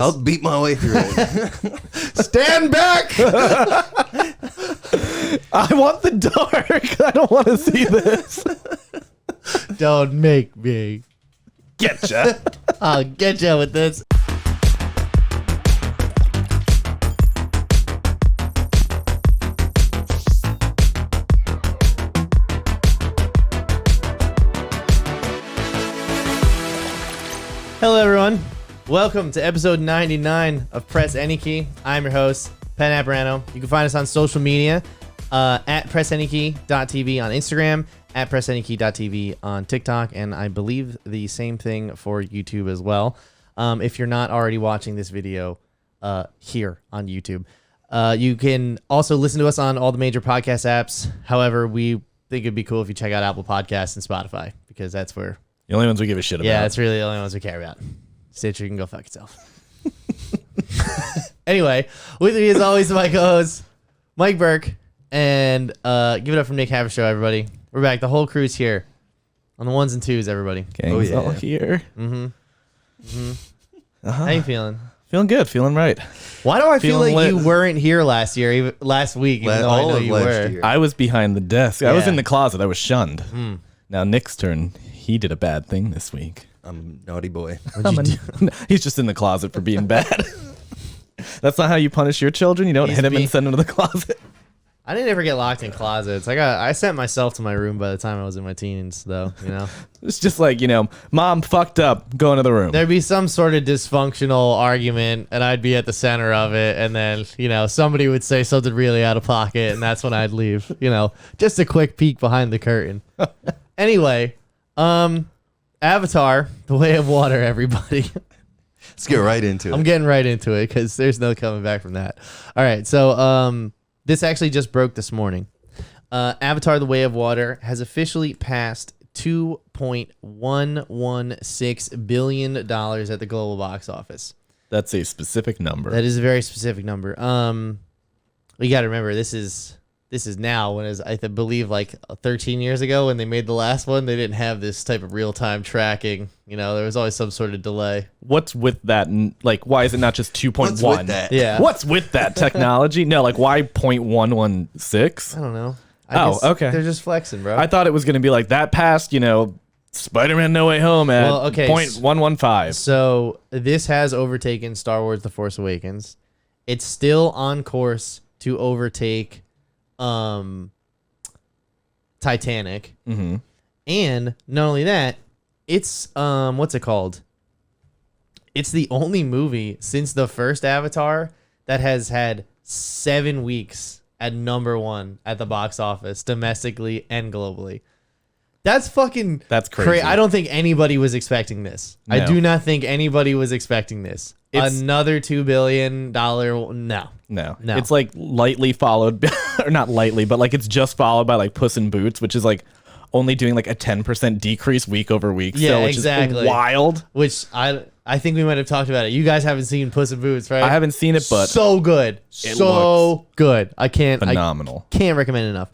I'll beat my way through it. Stand back! I want the dark. I don't want to see this. Don't make me. Getcha. I'll get you with this. Hello, everyone. Welcome to episode 99 of Press Any Key. I'm your host, Pen Apparano. You can find us on social media at pressantykey.tv on Instagram, at pressantykey.tv on TikTok, and I believe the same thing for YouTube as well. If you're not already watching this video here on YouTube, you can also listen to us on all the major podcast apps. However, we think it'd be cool if you check out Apple Podcasts and Spotify, because that's where... The only ones we give a shit about. Yeah, that's really the only ones we care about. Stitcher, you can go fuck yourself. Anyway, with me as always, my co-host, Mike Burke, and give it up for Nick Havershow, everybody. We're back. The whole crew's here on the ones and twos, everybody. Gang's all here. How you feeling? Feeling good. Feeling right. Why do I feel Feeling like lit. you weren't here last week, even though I know you were? I was behind the desk. I was Yeah. in the closet. I was shunned. Now Nick's turn. He did a bad thing this week. I'm a naughty boy. He's just in the closet for being bad. That's not how you punish your children. You don't hit him and send him to the closet. I didn't ever get locked in closets. I sent myself to my room by the time I was in my teens, though. You know, It's just like, mom fucked up. Go into the room. there'd be some sort of dysfunctional argument, and I'd be at the center of it, and then somebody would say something really out of pocket, and that's when I'd leave. Just a quick peek behind the curtain. Anyway, Avatar: The Way of Water, everybody. Let's get right into it. I'm getting right into it because there's no coming back from that. All right, so this actually just broke this morning. Avatar: The Way of Water has officially passed $2.116 billion at the global box office. That's a specific number. That is a very specific number. You got to remember, this is now, when I believe like 13 years ago when they made the last one, they didn't have this type of real-time tracking. There was always some sort of delay. What's with that? Like, why is it not just 2.1? What's with that? Yeah. What's with that technology? No, like, why 0.116? I don't know. Okay. They're just flexing, bro. I thought it was going to be like that past, Spider-Man No Way Home at 0.115. So this has overtaken Star Wars: The Force Awakens. It's still on course to overtake Titanic. Mm-hmm. And not only that, it's what's it called? It's the only movie since the first Avatar that has had 7 weeks at #1 at the box office, domestically and globally. That's crazy. I don't think anybody was expecting this. No. I do not think anybody was expecting this. Another $2 billion. No. It's like lightly followed, or not lightly, but like it's just followed by like Puss in Boots, which is like only doing like a 10% decrease week over week. Yeah, still, which exactly. is wild. Which I think we might have talked about it. You guys haven't seen Puss in Boots, right? I haven't seen it, but so good. So good. phenomenal. I can't recommend it enough.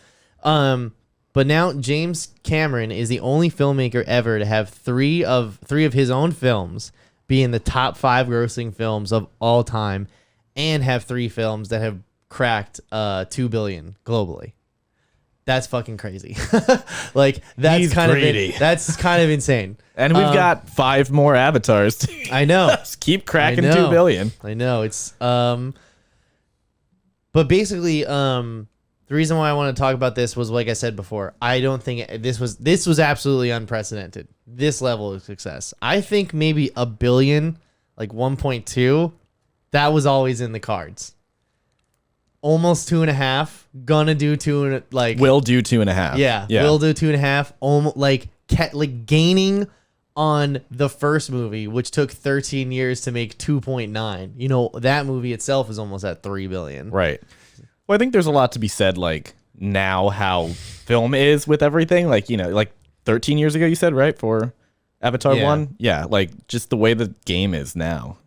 But now James Cameron is the only filmmaker ever to have three of his own films be in the top 5 grossing films of all time, and have 3 films that have cracked $2 billion globally. That's fucking crazy. Like that's kind of insane. And we've got 5 more avatars. I know. Just keep cracking 2 billion. I know. It's but basically the reason why I want to talk about this was, like I said before, I don't think this was absolutely unprecedented. This level of success. I think maybe $1 billion, like 1.2, that was always in the cards. Almost 2.5, gonna do 2, like Will do 2.5. Yeah, will do 2.5. Almost like gaining on the first movie, which took 13 years to make 2.9. That movie itself is almost at $3 billion. Right. Well, I think there's a lot to be said, like, now how film is with everything. Like, like 13 years ago, you said, right, for Avatar 1? Yeah, like, just the way the game is now.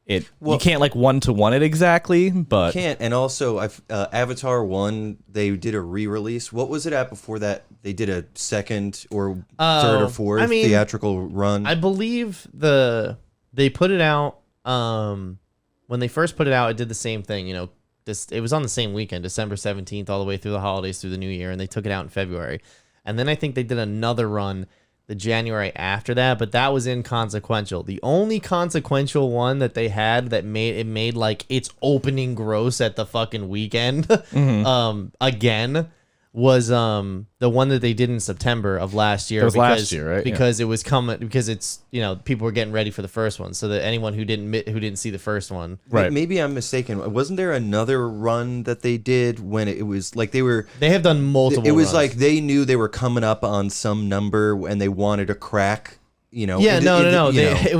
You can't, like, one-to-one it exactly, but... You can't, and also, Avatar 1, they did a re-release. What was it at before that? They did a second or third or fourth theatrical run? I believe they put it out when they first put it out, it did the same thing. You know, it was on the same weekend, December 17th, all the way through the holidays, through the new year, and they took it out in February. And then I think they did another run the January after that, but that was inconsequential. The only consequential one that they had that made like its opening gross at the fucking weekend again was the one that they did in September of last year. It was last year, right? Because it was coming, because it's, you know, people were getting ready for the first one, so that anyone who didn't see the first one, Right. Maybe I'm mistaken. Wasn't there another run that they did when it was like they have done multiple. It was runs. like they knew they were coming up on some number and they wanted to crack. You know, Yeah, no. It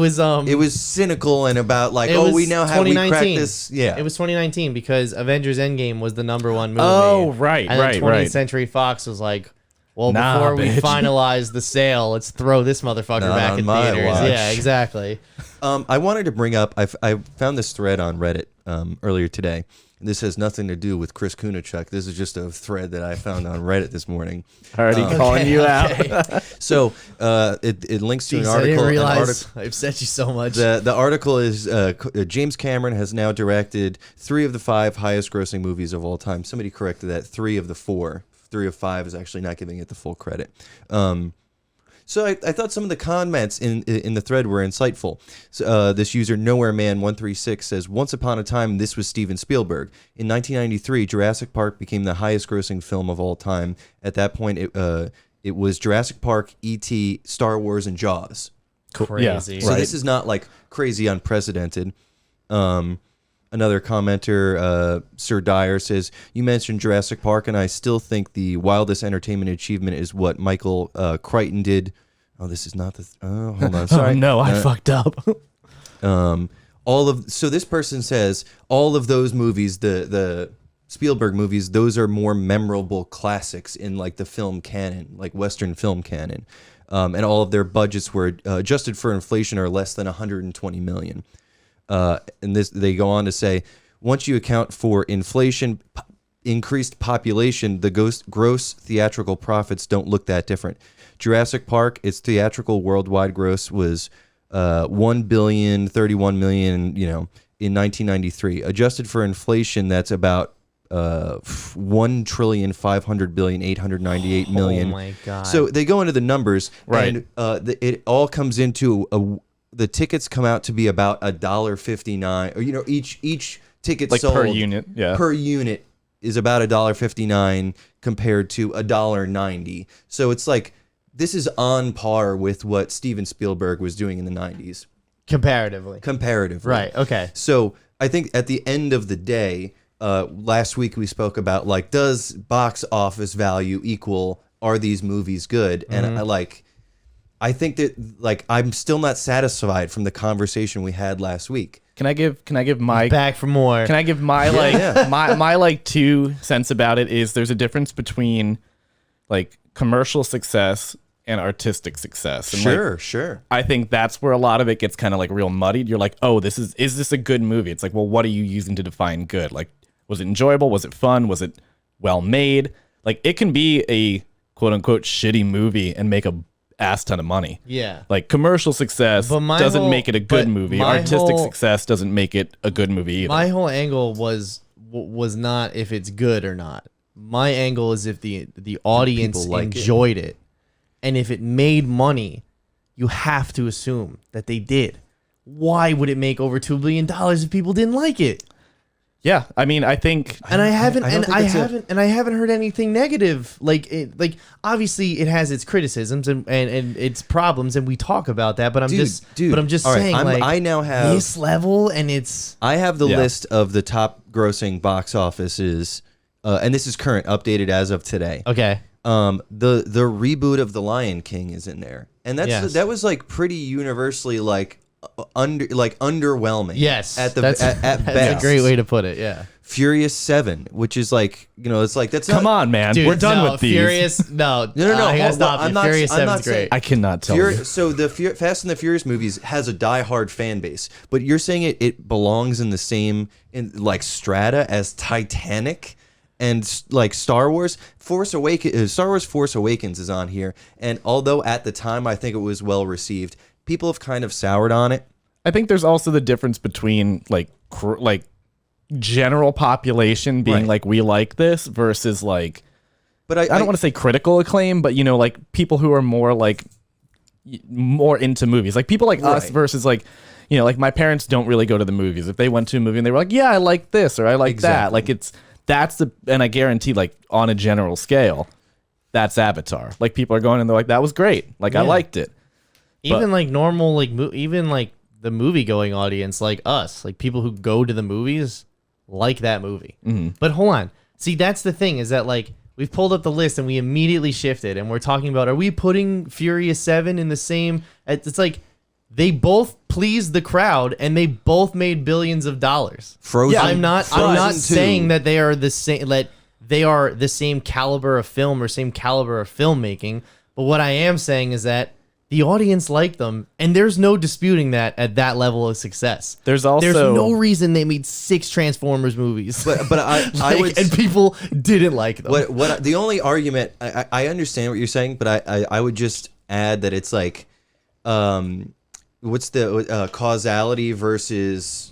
was cynical and about like, was we know how we crack this. Yeah, it was 2019 because Avengers Endgame was the #1 movie. Oh, right, and right, then 20th right. Century Fox was like, well, Nah, before we bitch. finalize the sale, let's throw this motherfucker Not back on in my theaters. watch. Yeah, exactly. I wanted to bring up. I found this thread on Reddit earlier today. This has nothing to do with Chris Kunachuk. This is just a thread that I found on Reddit this morning. Already calling you out. So it links to Jeez, an I article. didn't an realize article I've said you so much. the article is James Cameron has now directed 3 of the 5 highest grossing movies of all time. Somebody corrected that. 3 of the 4. 3 of 5 is actually not giving it the full credit. So I thought some of the comments in the thread were insightful. So, this user NowhereMan136 says, once upon a time, this was Steven Spielberg. In 1993, Jurassic Park became the highest grossing film of all time. At that point, it was Jurassic Park, E.T., Star Wars, and Jaws. Crazy. Yeah, So right. this is not like crazy unprecedented. Another commenter, Sir Dyer, says, you mentioned Jurassic Park, and I still think the wildest entertainment achievement is what Michael Crichton did. Oh, this is not the... hold on, sorry. Oh, no, I fucked up. So this person says, all of those movies, the Spielberg movies, those are more memorable classics in like the film canon, like Western film canon. And all of their budgets were adjusted for inflation are less than 120 million. And they go on to say, once you account for inflation, increased population, the gross theatrical profits don't look that different. Jurassic Park, its theatrical worldwide gross was $1,031 million, you know, in 1993. Adjusted for inflation, that's about $1,500,898 million. Oh my god. So they go into the numbers, Right. and it all comes into the tickets come out to be about $1.59, or you know, each ticket Like sold per unit, yeah. per unit is about $1.59 compared to $1.90. So it's like this is on par with what Steven Spielberg was doing in the 90s. comparatively. Comparatively. Okay. So I think at the end of the day, last week we spoke about like, does box office value equal, are these movies good? And I think that like I'm still not satisfied from the conversation we had last week. Can I give my Back for more. Can I give my my like 2 cents about it is there's a difference between like commercial success and artistic success. And Sure. I think that's where a lot of it gets kind of like real muddied. You're like, oh, is this a good movie? It's like, well, what are you using to define good? Like, was it enjoyable? Was it fun? Was it well made? Like, it can be a quote unquote shitty movie and make a ass ton of money. Yeah. Like, commercial success But my doesn't whole- make it a good but movie. my Artistic whole- success doesn't make it a good movie either. My whole angle was not if it's good or not. My angle is if the audience people like it? enjoyed it. And if it made money, you have to assume that they did. Why would it make over $2 billion if people didn't like it? Yeah, I mean, I think And I haven't heard anything negative. Like obviously it has its criticisms and its problems, and we talk about that. But I'm just all right, saying, I now have this level, and it's I have the Yeah. list of the top grossing box offices, and this is current, updated as of today. okay. The reboot of The Lion King is in there, and Yes. that was like pretty universally like underwhelming. Yes, at the that's, at that's best. a great way to put it. Yeah. Furious 7, which is like, you know, it's like that's come not, on, man, Dude, we're done no, with these. Furious, no, No. I gotta stop I'm you. not- Furious I'm not 7's great. saying- I cannot tell you. So the Fast and the Furious movies has a diehard fan base, but you're saying it belongs in the same like strata as Titanic and like Star Wars Force Awakens is on here, and although at the time I think it was well received, people have kind of soured on it. I think there's also the difference between like like general population being Right. like, we like this versus like, But I don't want to say critical acclaim, but like people who are more like more into movies, like people like us Right. versus like, like my parents don't really go to the movies. If they went to a movie and they were like, yeah, I like this or I like that, Exactly. like and I guarantee like on a general scale, that's Avatar. Like people are going and they're like, that was great. Like I Yeah. liked it. Even like normal, like even like the movie going audience, like us, like people who go to the movies, like that movie. But hold on, see that's the thing is that like we've pulled up the list and we immediately shifted and we're talking about are we putting Furious 7 in the same? It's like they both pleased the crowd and they both made billions of dollars. Frozen. I'm not Frozen 2. saying that they are the same. That they are the same caliber of film or same caliber of filmmaking. But what I am saying is that the audience liked them, and there's no disputing that at that level of success. There's also no reason they made 6 Transformers movies, But I would and people didn't like them. what the only argument I understand what you're saying, but I would just add that it's like, what's the causality versus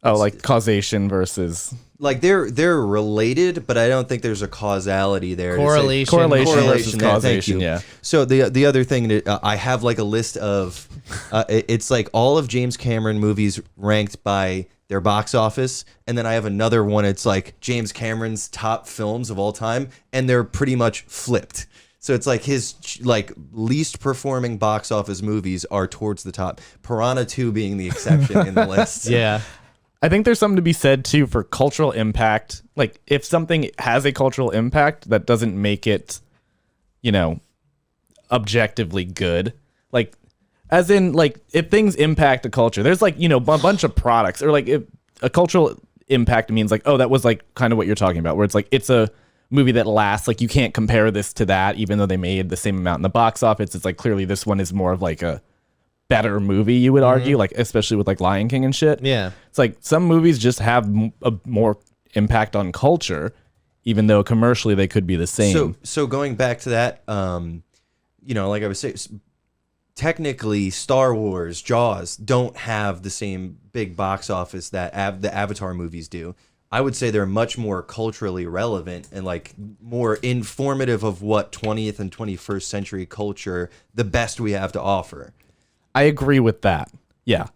like causation versus like they're related, but I don't think there's a causality there. Correlation. correlation versus Correlation, thank causation. you. Yeah. So the other thing that I have like a list of, it's like all of James Cameron movies ranked by their box office, and then I have another one. It's like James Cameron's top films of all time, and they're pretty much flipped. So it's like his like least performing box office movies are towards the top. Piranha 2 being the exception in the list. Yeah. I think there's something to be said too for cultural impact. Like if something has a cultural impact, that doesn't make it, objectively good. Like as in like if things impact a culture, there's like, a bunch of products or like if a cultural impact means like, oh, that was like kind of what you're talking about, where it's like, it's a movie that lasts. Like you can't compare this to that, even though they made the same amount in the box office. It's like clearly this one is more of like a better movie, you would argue, like especially with like Lion King and shit. Yeah. It's like some movies just have a more impact on culture, even though commercially they could be the same. So going back to that, like I was saying, technically Star Wars, Jaws don't have the same big box office that the Avatar movies do. I would say they're much more culturally relevant and like more informative of what 20th and 21st century culture, the best we have to offer. I agree with that. Yeah.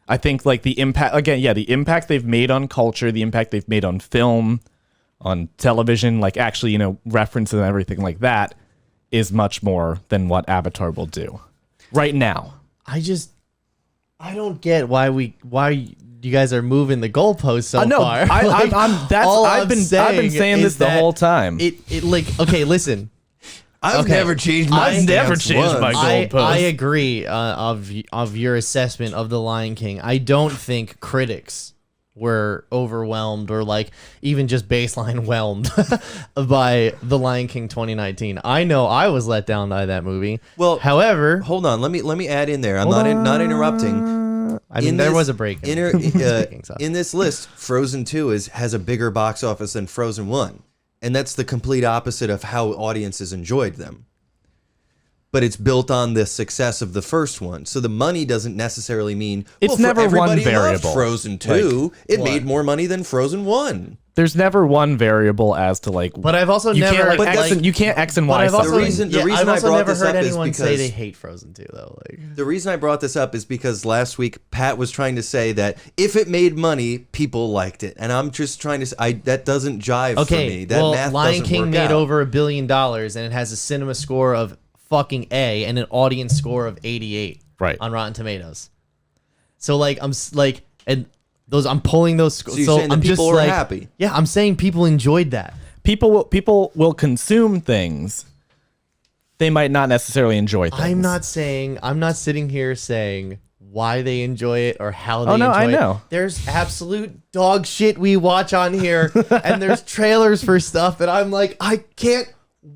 I think like the impact, again, the impact they've made on culture, the impact they've made on film, on television, like actually, references and everything like that is much more than what Avatar will do right now. I don't get why you guys are moving the goalposts so No, far. I've been saying this the whole time. It like okay, listen. I've never changed my I've never stance changed my once. goal. I goalpost. agree of your assessment of The Lion King. I don't think critics were overwhelmed or like even just baseline whelmed by The Lion King 2019. I know I was let down by that movie. Well, however, hold on. Let me add in there. I'm not interrupting. I mean there was a break in In this list, Frozen 2 has a bigger box office than Frozen 1. And that's the complete opposite of how audiences enjoyed them. But it's built on the success of the first one. So the money doesn't necessarily mean It's never everybody one variable. loved Frozen 2. It made more money than Frozen 1. There's never one variable as to like. But I've also you never can't, like, like, X and, you can't X and but Y. I've also, something. The reason I've I also brought never this heard up is anyone say because- they hate Frozen 2 though. Like The reason I brought this up is because last week Pat was trying to say that if it made money, people liked it, and I'm just trying to say that doesn't jive for me. That math Lion doesn't King work made out. over $1 billion and it has a cinema score of fucking A and an audience score of 88 Right. on Rotten Tomatoes. So like I'm pulling those scores. So you're saying that I'm just people were like, happy? Yeah, I'm saying people enjoyed that. People will consume things. They might not necessarily enjoy things. I'm not sitting here saying why they enjoy it or how they enjoy I it. know. There's absolute dog shit we watch on here and there's trailers for stuff that I'm like, I can't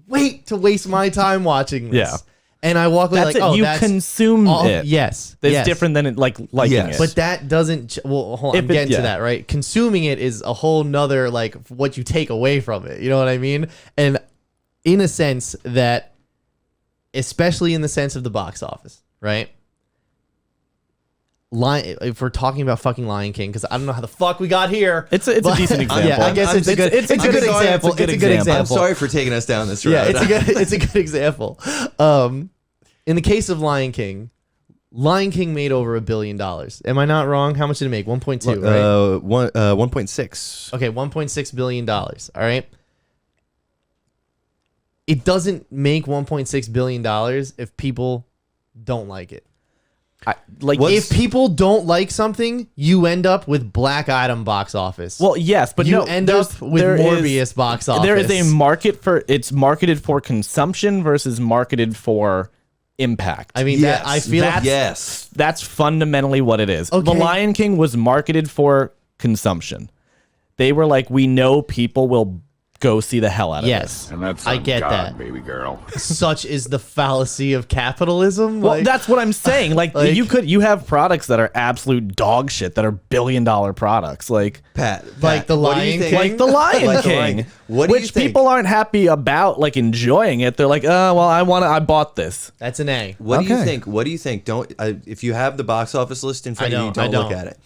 wait to waste my time watching this. Yeah. And I walk away That's like, it. oh, You that's consumed it. Yes. It's yes. different than it liking Yes. it. But that doesn't. Well, hold on, I'm If it- getting yeah. to that, right? Consuming it is a whole nother like what you take away from it. You know what I mean? And in a sense that, especially in the sense of the box office, right? if we're talking about fucking Lion King, because I don't know how the fuck we got here. It's a decent example. Yeah, I guess it's a good example. It's a good example. I'm sorry for taking us down this road. Yeah, it's a good example. In the case of Lion King made over $1 billion. Am I not wrong? How much did it make? 1.2, right? 1.6. Okay, $1.6 billion. All right. It doesn't make $1.6 billion if people don't like it. If people don't like something, you end up with Black Adam box office. Well, yes, but you end up with Morbius box office. There is a market for it's marketed for consumption versus marketed for impact. I mean, Yes, I feel that's fundamentally what it is. Okay. The Lion King was marketed for consumption. They were like, we know people will go see the hell out of yes, this. And that's I on get God, that. baby girl. Such is the fallacy of capitalism. Well, that's what I'm saying. Like, you have products that are absolute dog shit that are $1 billion products. Like Pat, like the what do you Lion think? King? Like the Lion Like the King, Lion King. What do you which think? people aren't happy about, like enjoying it. They're like, well, I bought this. That's an A. What do you Okay. think? What do you think? Don't if you have the box office list in front of you, I don't look at it.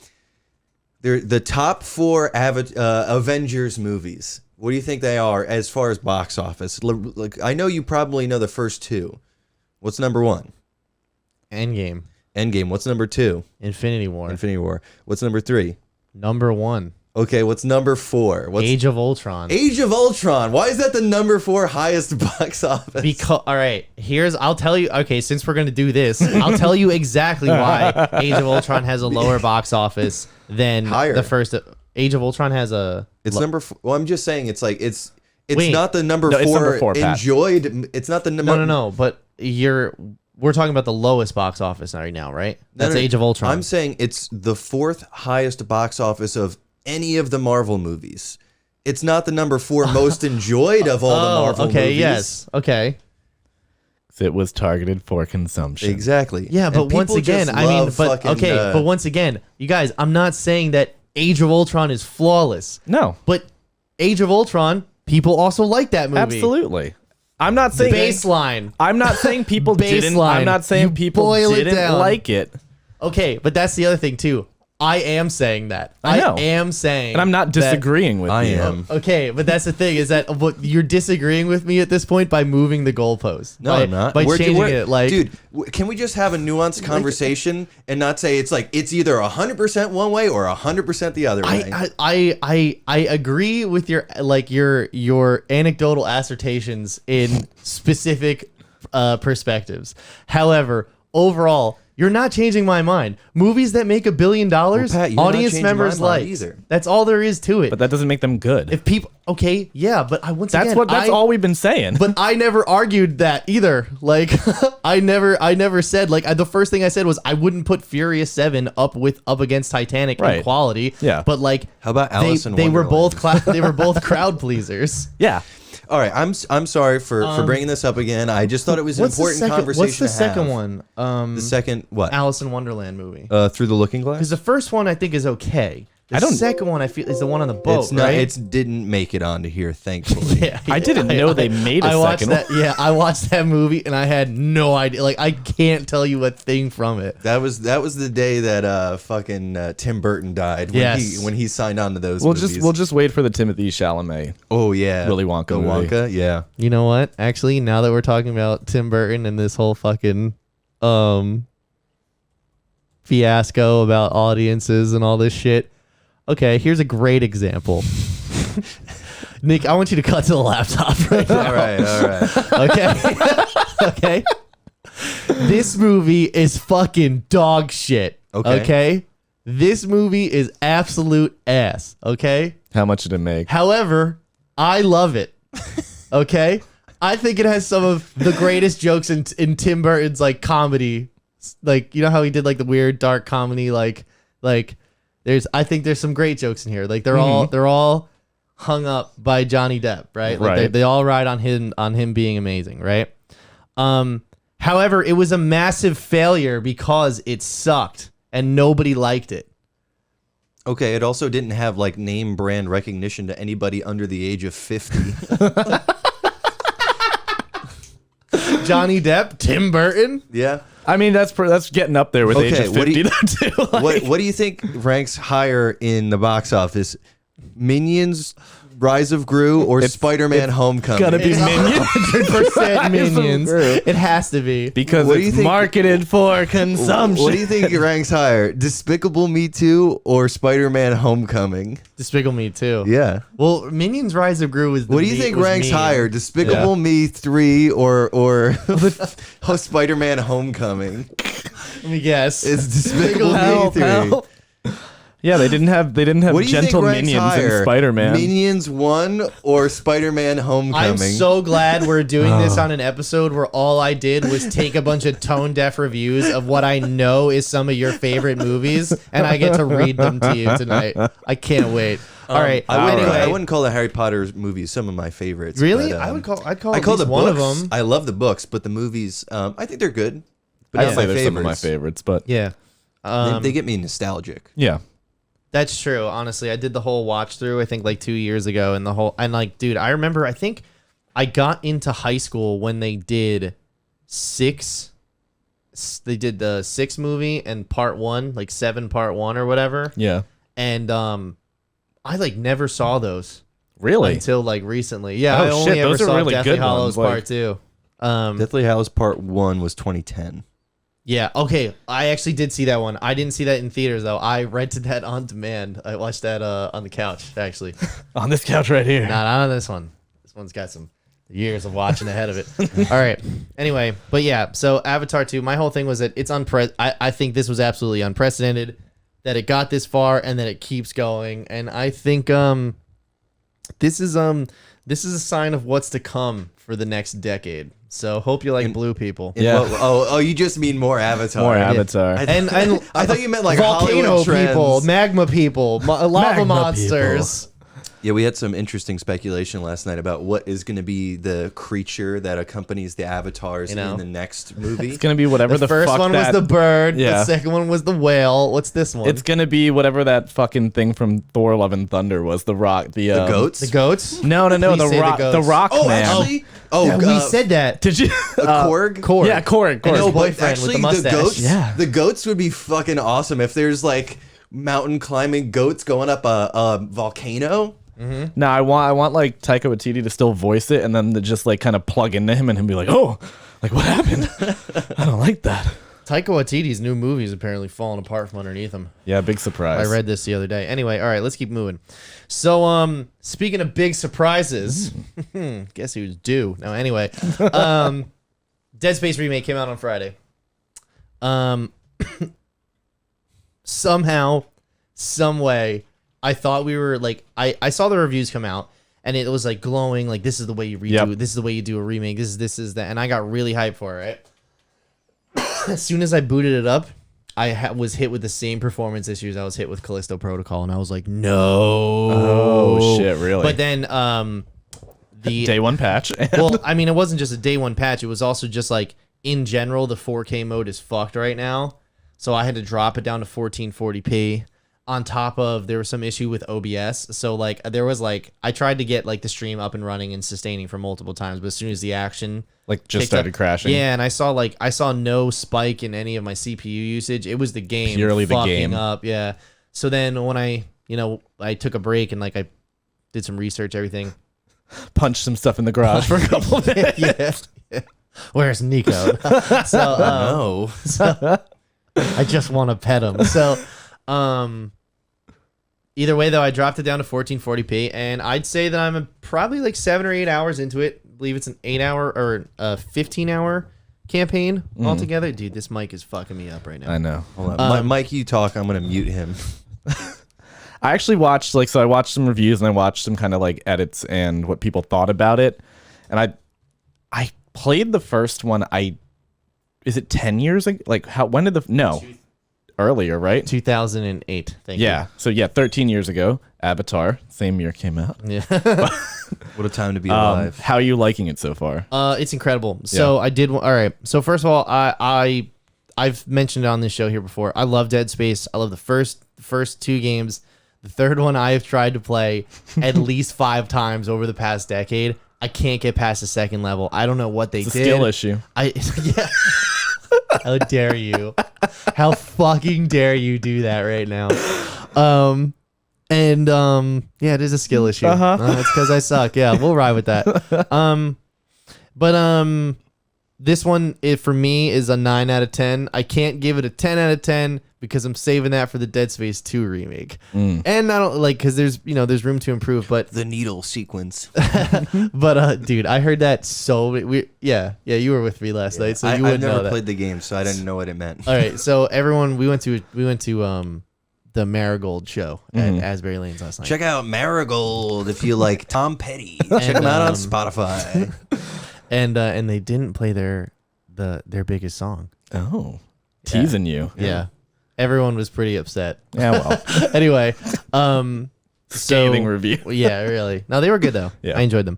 They're the top 4 Avengers movies. What do you think they are as far as box office? Like, I know you probably know the first 2. What's number 1? Endgame. Endgame. What's number 2? Infinity War. Infinity War. What's number 3? Number 1. Okay, what's number 4? What's Age of Ultron. Age of Ultron? Why is that the number 4 highest box office? Because all right, I'll tell you. Okay, since we're gonna do this, I'll tell you exactly why Age of Ultron has a lower box office than Higher. the first. Age of Ultron has a. It's number 4. Well, I'm just saying it's like it's Wait. not the number No, it's 4 number 4, Pat. enjoyed. It's not the number. No. But we're talking about the lowest box office right now, right? That's No. Age of Ultron. I'm saying it's the 4th highest box office of any of the Marvel movies. It's not the number 4 most enjoyed of all the Marvel okay, movies. yes, okay, It was targeted for consumption. Exactly. yeah. But And once people again, just I mean, love but fucking, okay, but once again, you guys, I'm not saying that Age of Ultron is flawless, No, but Age of Ultron, people also like that movie. absolutely. I'm not saying Baseline. I'm not saying people didn't. Baseline. I'm not saying You people boil it didn't down. like it. Okay, but that's the other thing too. I am saying that. I know. am saying, And I'm not that- disagreeing with I you. am. Okay, but that's the thing is that what you're disagreeing with me at this point by moving the goalpost. No, by, I'm not. By changing it, like, dude, can we just have a nuanced conversation and not say it's like it's either 100% one way or 100% the other way? I agree with your anecdotal assertions in specific perspectives. However, overall, you're not changing my mind. Movies that make $1 billion, Pat, you're not audience changing members my mind like. either. That's all there is to it. But that doesn't make them good. If people, okay, yeah, but That's all we've been saying. But I never argued that either. Like, I never said like the first thing I said was I wouldn't put Furious 7 up against Titanic in Right. quality. Yeah. But like, How about Alice in they were Wonderland? both they were both crowd pleasers. yeah. All right, I'm sorry for bringing this up again. I just thought it was an important conversation. What's the to second have. one? The second what? Alice in Wonderland movie. Through the Looking Glass. Because the first one I think is okay. The second one I feel is the one on the boat. It's not. Right? It didn't make it onto here, thankfully. Yeah, I didn't know they made a I watched second that. one. Yeah, I watched that movie and I had no idea. Like, I can't tell you a thing from it. That was the day that fucking Tim Burton died. When Yes. when he signed on to those. We'll movies. just wait for the Timothy Chalamet. Oh yeah, Willy Wonka The movie. Wonka, yeah. You know what? Actually, now that we're talking about Tim Burton and this whole fucking fiasco about audiences and all this shit. Okay, here's a great example. Nick, I want you to cut to the laptop right now. All right. Okay. Okay. This movie is fucking dog shit. Okay. Okay. This movie is absolute ass. Okay. How much did it make? However, I love it. Okay. I think it has some of the greatest jokes in Tim Burton's like comedy. Like, you know how he did like the weird dark comedy, like I think there's some great jokes in here. Like they're all hung up by Johnny Depp, right? Like Right. they all ride on him being amazing, right? However, it was a massive failure because it sucked and nobody liked it. Okay. It also didn't have like name brand recognition to anybody under the age of 50. Johnny Depp, Tim Burton. Yeah. I mean, that's getting up there with age Okay, of what do 50 you- though too. Like, What do you think ranks higher in the box office? Minions, Rise of Gru, or Spider-Man: Homecoming? gotta be It's Minions 100% Minions. Gru. It has to be. because What do you it's think- marketed for consumption. What do you think ranks higher? Despicable Me 2 or Spider-Man: Homecoming? Despicable Me too. Yeah. Well, Minions: Rise of Gru was. What do you think ranks higher? Despicable Me 3 or Spider-Man: Homecoming? Let me guess. It's Despicable Help, Me 3. help. Yeah, they didn't have What do you gentle think ranks minions higher? in Spider-Man. Minions 1 or Spider-Man: Homecoming? I'm so glad we're doing this on an episode where all I did was take a bunch of tone deaf reviews of what I know is some of your favorite movies, and I get to read them to you tonight. I can't wait. All right. I wouldn't call the Harry Potter movies some of my favorites. Really? but, I'd call I at call least the one books. of them. I love the books, but the movies, I think they're good. But I'd not say my they're some of my favorites. favorites, but Yeah. They get me nostalgic. yeah. That's true. Honestly, I did the whole watch through, I think like 2 years ago, and like, dude, I remember, I think I got into high school when they did the 6 movie and part 1, like 7 part 1 or whatever. Yeah. And I like never saw those Really? until like recently. Yeah, Oh, I only shit, ever those are saw really Deathly good Hallows ones, like- part 2. Deathly Hallows Part 1 was 2010. Yeah, okay. I actually did see that one. I didn't see that in theaters though. I rented that on demand. I watched that on the couch actually. On this couch right here. Not on this one. This one's got some years of watching ahead of it. All right. Anyway, but yeah, so Avatar 2, my whole thing was that it's I think this was absolutely unprecedented that it got this far and that it keeps going. And I think this is a sign of what's to come for the next decade. So hope you like blue people. Yeah. Oh, you just mean more Avatar. More Avatar. And I thought you meant like volcano Hollywood trends. people, magma people, lava Magma monsters. Yeah, we had some interesting speculation last night about what is going to be the creature that accompanies the avatars You know? in the next movie. It's gonna be whatever The the first fuck one was that- the bird. Yeah. The second one was the whale. What's this one? It's gonna be whatever that fucking thing from Thor: Love and Thunder was. The rock. The Goats? the goats. No. Please The say the rock. The goats. rock Oh, man. actually? Yeah, we said that. Did you? Korg? Korg. Yeah, Korg. And his No, but boyfriend with the mustache. goats, Yeah. the goats would be fucking awesome if there's like mountain climbing goats going up a volcano. No, I want like Taika Waititi to still voice it, and then to just like kind of plug into him and him be like, oh, like what happened? I don't like that. Taika Waititi's new movie is apparently falling apart from underneath him. Yeah, big surprise. I read this the other day. Anyway, all right, let's keep moving. So, speaking of big surprises, guess who's due? No, anyway, Dead Space Remake came out on Friday. Somehow, some way, I thought we were like, I saw the reviews come out and it was like glowing, like this is the way you redo Yep. it. This is the way you do a remake. This is that. And I got really hyped for it, right? As soon as I booted it up, I was hit with the same performance issues I was hit with Callisto Protocol, and I was like, no. Oh shit, really? But then the Day one patch. well, I mean, it wasn't just a day one patch. It was also just like in general, the 4K mode is fucked right now. So I had to drop it down to 1440p. On top of there was some issue with OBS. So like there was like I tried to get like the stream up and running and sustaining for multiple times, but as soon as the action like just picked started up- crashing. Yeah, and I saw no spike in any of my CPU usage. It was the game Purely the fucking game. up. Yeah. So then when I took a break and like I did some research, everything. Punched some stuff in the garage for a couple of minutes. yeah. Where's Nico? So No. I just want to pet him. So, either way though, I dropped it down to 1440p, and I'd say that I'm probably like 7 or 8 hours into it. I believe it's an 8-hour or a 15-hour campaign altogether. Dude, this mic is fucking me up right now. I know. Hold on. Mike, you talk. I'm going to mute him. I actually watched I watched some reviews and I watched some kind of like edits and what people thought about it. And I played the first one. Is it 10 years ago? Like when did earlier, right? 2008. Thank you. Yeah. So yeah, 13 years ago, Avatar, same year came out. Yeah. What a time to be alive. How are you liking it so far? It's incredible. So I did. All right. So first of all, I've mentioned it on this show here before. I love Dead Space. I love the first 2 games. The third one I have tried to play at least 5 times over the past decade. I can't get past the second level. I don't know what they It's a did. skill issue. Yeah. How dare you? How fucking dare you do that right now? Yeah, it is a skill issue. It's because I suck. Yeah, we'll ride with that. This one, for me, is a 9 out of 10. I can't give it a 10 out of 10 because I'm saving that for the Dead Space 2 remake. And I don't because there's room to improve. But The needle sequence. dude, I heard that you were with me last night, so you I've wouldn't know never that. played the game, so I didn't know what it meant. All right, so everyone, we went to the Marigold show at Asbury Lanes last night. Check out Marigold if you like Tom Petty. Check him out on Spotify. And they didn't play their biggest song. Oh, teasing you. Yeah. Everyone was pretty upset. Yeah, well. Anyway, Scathing review. Yeah, really. No, they were good though. Yeah. I enjoyed them.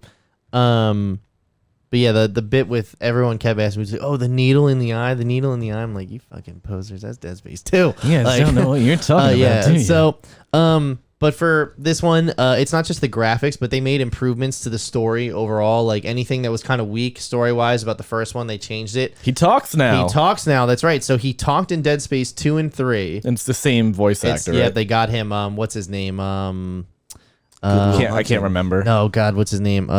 But yeah, the bit with everyone kept asking me, "Oh, the needle in the eye, the needle in the eye." I'm like, "You fucking posers, that's Dead Space 2." You guys Like, don't know what you're talking yeah. about, do you? So, but for this one, it's not just the graphics, but they made improvements to the story overall. Like anything that was kind of weak story wise about the first one, they changed it. He talks now. He talks now. That's right. So he talked in Dead Space 2 and 3. And it's the same voice actor, Yeah, right? they got him. What's his name? I can't remember. Oh God, what's his name?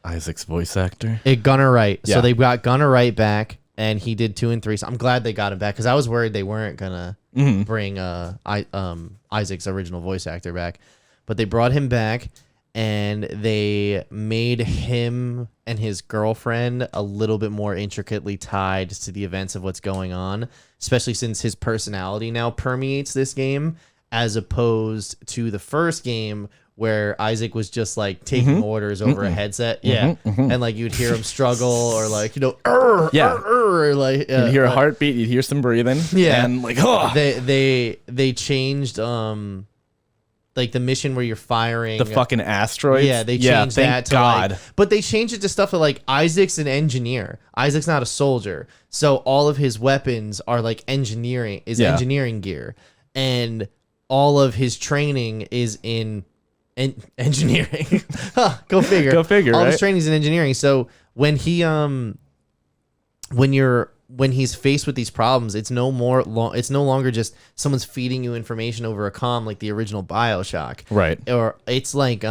Isaac's voice actor. Gunnar Wright. Yeah. So they got Gunnar Wright back, and he did 2 and 3. So I'm glad they got him back because I was worried they weren't gonna bring Isaac's original voice actor back, but they brought him back, and they made him and his girlfriend a little bit more intricately tied to the events of what's going on, especially since his personality now permeates this game, as opposed to the first game where Isaac was just like taking orders over a headset. Yeah. And like you'd hear him struggle or like, or like You'd hear a heartbeat, you'd hear some breathing. Yeah. And like, oh. They changed like the mission where you're firing The fucking asteroids. Yeah, they changed thank that to God. like, but they changed it to stuff that like Isaac's an engineer. Isaac's not a soldier. So all of his weapons are like engineering gear. And all of his training is in engineering. Go figure. Go figure, All his right? training is in engineering. So when he when he's faced with these problems, it's no longer just someone's feeding you information over a comm like the original BioShock. Right. Or it's like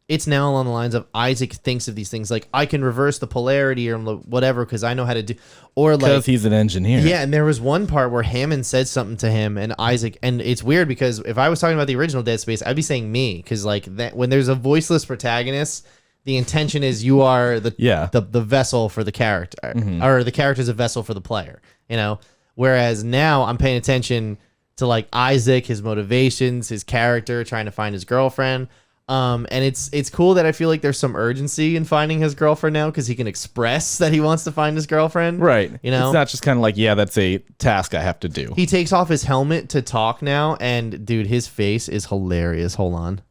it's now along the lines of Isaac thinks of these things like I can reverse the polarity or whatever because I know how to do, or like Because he's an engineer. yeah. And there was one part where Hammond said something to him and Isaac, and it's weird because if I was talking about the original Dead Space, I'd be saying me because like that when there's a voiceless protagonist, the intention is you are the vessel for the character, or the character's a vessel for the player, you know. Whereas now I'm paying attention to like Isaac, his motivations, his character, trying to find his girlfriend. And it's cool that I feel like there's some urgency in finding his girlfriend now because he can express that he wants to find his girlfriend. Right. You know, it's not just kind of like, yeah, that's a task I have to do. he takes off his helmet to talk now, and dude, his face is hilarious. Hold on.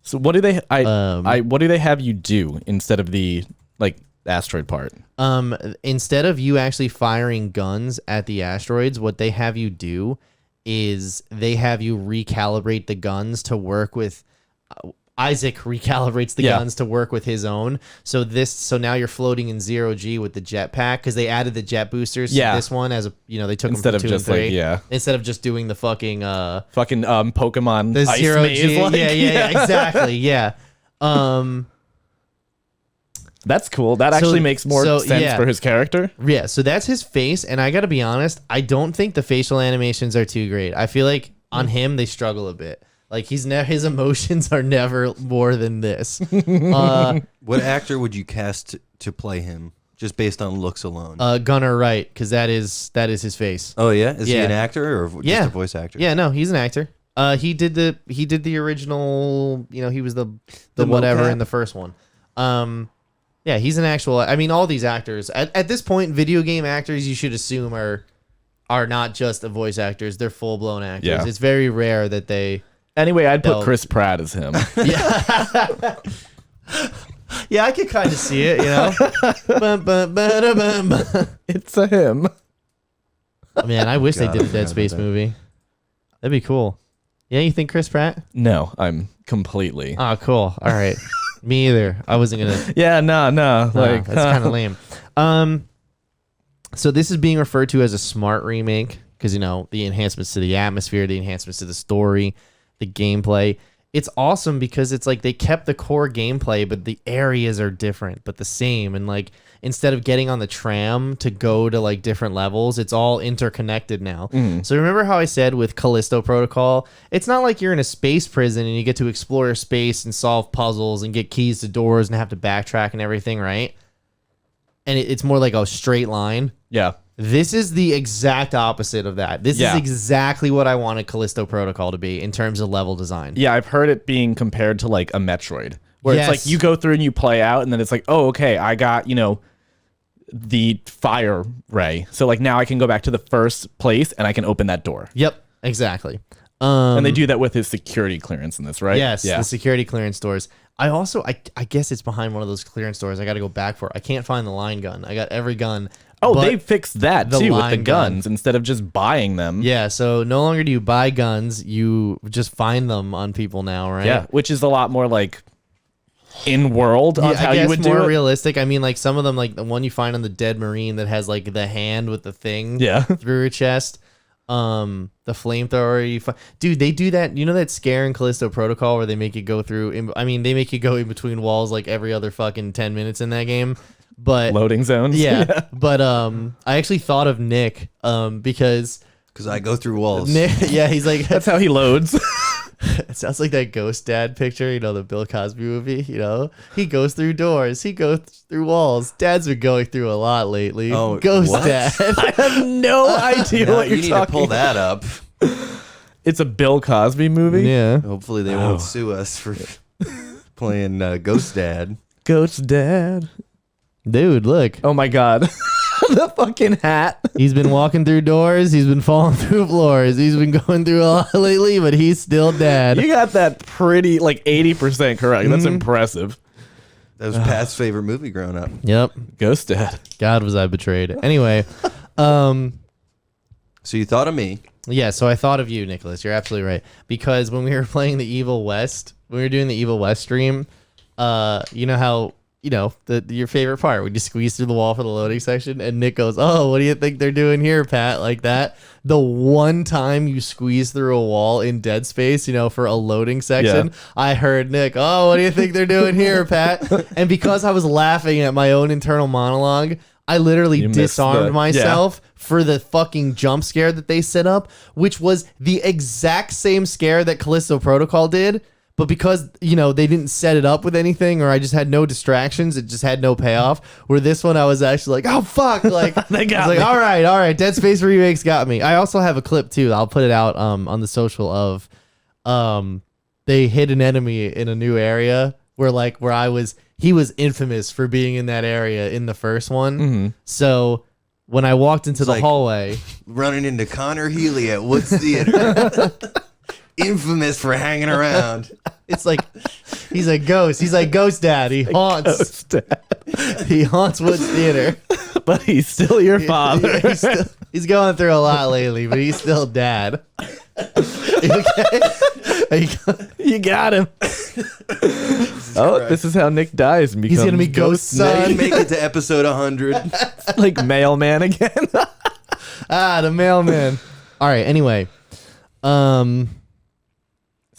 So what do they what do they have you do instead of the like asteroid part? Instead of you actually firing guns at the asteroids, what they have you do is they have you recalibrate the guns to work with Isaac recalibrates the guns to work with his own. So now you're floating in 0G with the jetpack because they added the jet boosters to this one as a they took Instead them of from 2 just and 3. like Instead of just doing the fucking Pokemon the ice 0G. maze, like, yeah, exactly. Yeah. That's cool. That actually makes more sense for his character. Yeah, so that's his face, and I gotta be honest, I don't think the facial animations are too great. I feel like on him they struggle a bit. Like his emotions are never more than this. What actor would you cast to play him, just based on looks alone? Gunnar Wright, because that is his face. Oh yeah, is he an actor or just a voice actor? Yeah, no, he's an actor. He did the original. He was the whatever mocap? in the first one. Yeah, he's an actual. I mean, all these actors at this point, video game actors, you should assume are not just the voice actors; they're full blown actors. Yeah. It's very rare that they. Anyway, I'd put Chris Pratt as him. Yeah. Yeah, I could kind of see it, Bum, bum, ba-da-bum. It's a him. Man, I wish they did a I Dead forgot Space about that. movie. That'd be cool. Yeah, you think Chris Pratt? No, I'm completely. Oh, cool. All right. Me either. I wasn't gonna. Yeah, no. Like that's kind of lame. So this is being referred to as a smart remake because the enhancements to the atmosphere, the enhancements to the story, the gameplay. It's awesome because it's like they kept the core gameplay, but the areas are different, but the same. And like instead of getting on the tram to go to like different levels, it's all interconnected now. So remember how I said with Callisto Protocol, it's not like you're in a space prison and you get to explore space and solve puzzles and get keys to doors and have to backtrack and everything, right? And it's more like a straight line. Yeah. This is the exact opposite of that. This is exactly what I wanted Callisto Protocol to be in terms of level design. Yeah, I've heard it being compared to like a Metroid, where Yes. it's like you go through and you play out, and then it's like, oh, okay, I got, the fire ray. So like now I can go back to the first place and I can open that door. Yep, exactly. And they do that with his security clearance in this, right? Yes, Yeah. the security clearance doors. I also, I guess it's behind one of those clearance doors. I got to go back for it. I can't find the line gun. I got every gun. Oh, but they fixed that the too with the line gun. guns instead of just buying them. Yeah, so no longer do you buy guns. You just find them on people now, right? Yeah, which is a lot more like in world on how I guess you would do more it. realistic. I mean, like some of them, like the one you find on the dead Marine that has like the hand with the thing Yeah. through her chest. The flamethrower dude, they do that. You know that scare in Callisto Protocol where they make you go through they make you go in between walls like every other fucking 10 minutes in that game. But Loading zones. yeah. But I actually thought of Nick because I go through walls. Nick, yeah, he's like That's how he loads. it sounds like that Ghost Dad picture, the Bill Cosby movie, he goes through doors, he goes through walls. Dad's been going through a lot lately. Oh, Ghost what? Dad. I have no idea Now what you're you need talking to pull about. that up. It's a Bill Cosby movie. Yeah. Hopefully they Oh. won't sue us for playing Ghost Dad. Ghost Dad. Dude, look. Oh my god. The fucking hat. He's been walking through doors, he's been falling through floors, he's been going through a lot lately, but he's still Dad. You got that pretty like 80% correct. That's impressive. That was Pat's favorite movie growing up. Yep. Ghost Dad. God, was I betrayed. Anyway, So you thought of me. yeah, so I thought of you, Nicholas. You're absolutely right. Because when we were playing the Evil West, when we were doing the Evil West stream, you know how, your favorite part, when you squeeze through the wall for the loading section, and Nick goes, oh, what do you think they're doing here, Pat? Like that. The one time you squeeze through a wall in Dead Space, for a loading section, Yeah. I heard Nick, oh, what do you think they're doing here, Pat? And because I was laughing at my own internal monologue, I literally You missed disarmed the- myself for the fucking jump scare that they set up, which was the exact same scare that Callisto Protocol did. But because, they didn't set it up with anything, or I just had no distractions, it just had no payoff. Where this one, I was actually like, oh, fuck. Like, They got I was like, me. all right. Dead Space Remakes got me. I also have a clip, too. I'll put it out on the social of they hit an enemy in a new area where he was infamous for being in that area in the first one. Mm-hmm. So when I walked into the like- hallway, Running into Connor Healy at Woods Theater. Infamous for hanging around. it's like he's a ghost. He's like Ghost Dad. He haunts. Ghost Dad. He haunts Woods Theater. But he's still your father. Yeah, he's going through a lot lately, but he's still Dad. You okay? You got him. This is how Nick dies and becomes He's gonna be Ghost Now Son. you make it to episode 100. like mailman again. The mailman. All right. Anyway, So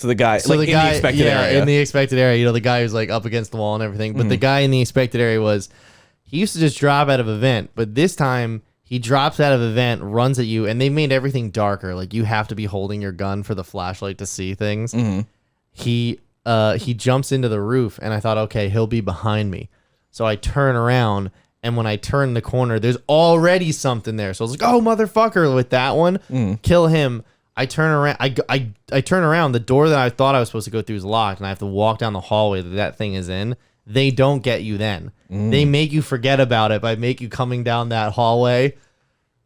the guy, so like the in guy, the expected area. in the expected area, the guy who's like up against the wall and everything. But the guy in the expected area he used to just drop out of event, but this time he drops out of event, runs at you, and they made everything darker. Like you have to be holding your gun for the flashlight to see things. He jumps into the roof, and I thought, okay, he'll be behind me. So I turn around, and when I turn the corner, there's already something there. So I was like, oh motherfucker, with that one, kill him. I turn around. I turn around. The door that I thought I was supposed to go through is locked, and I have to walk down the hallway that thing is in. They don't get you then. They make you forget about it by make you coming down that hallway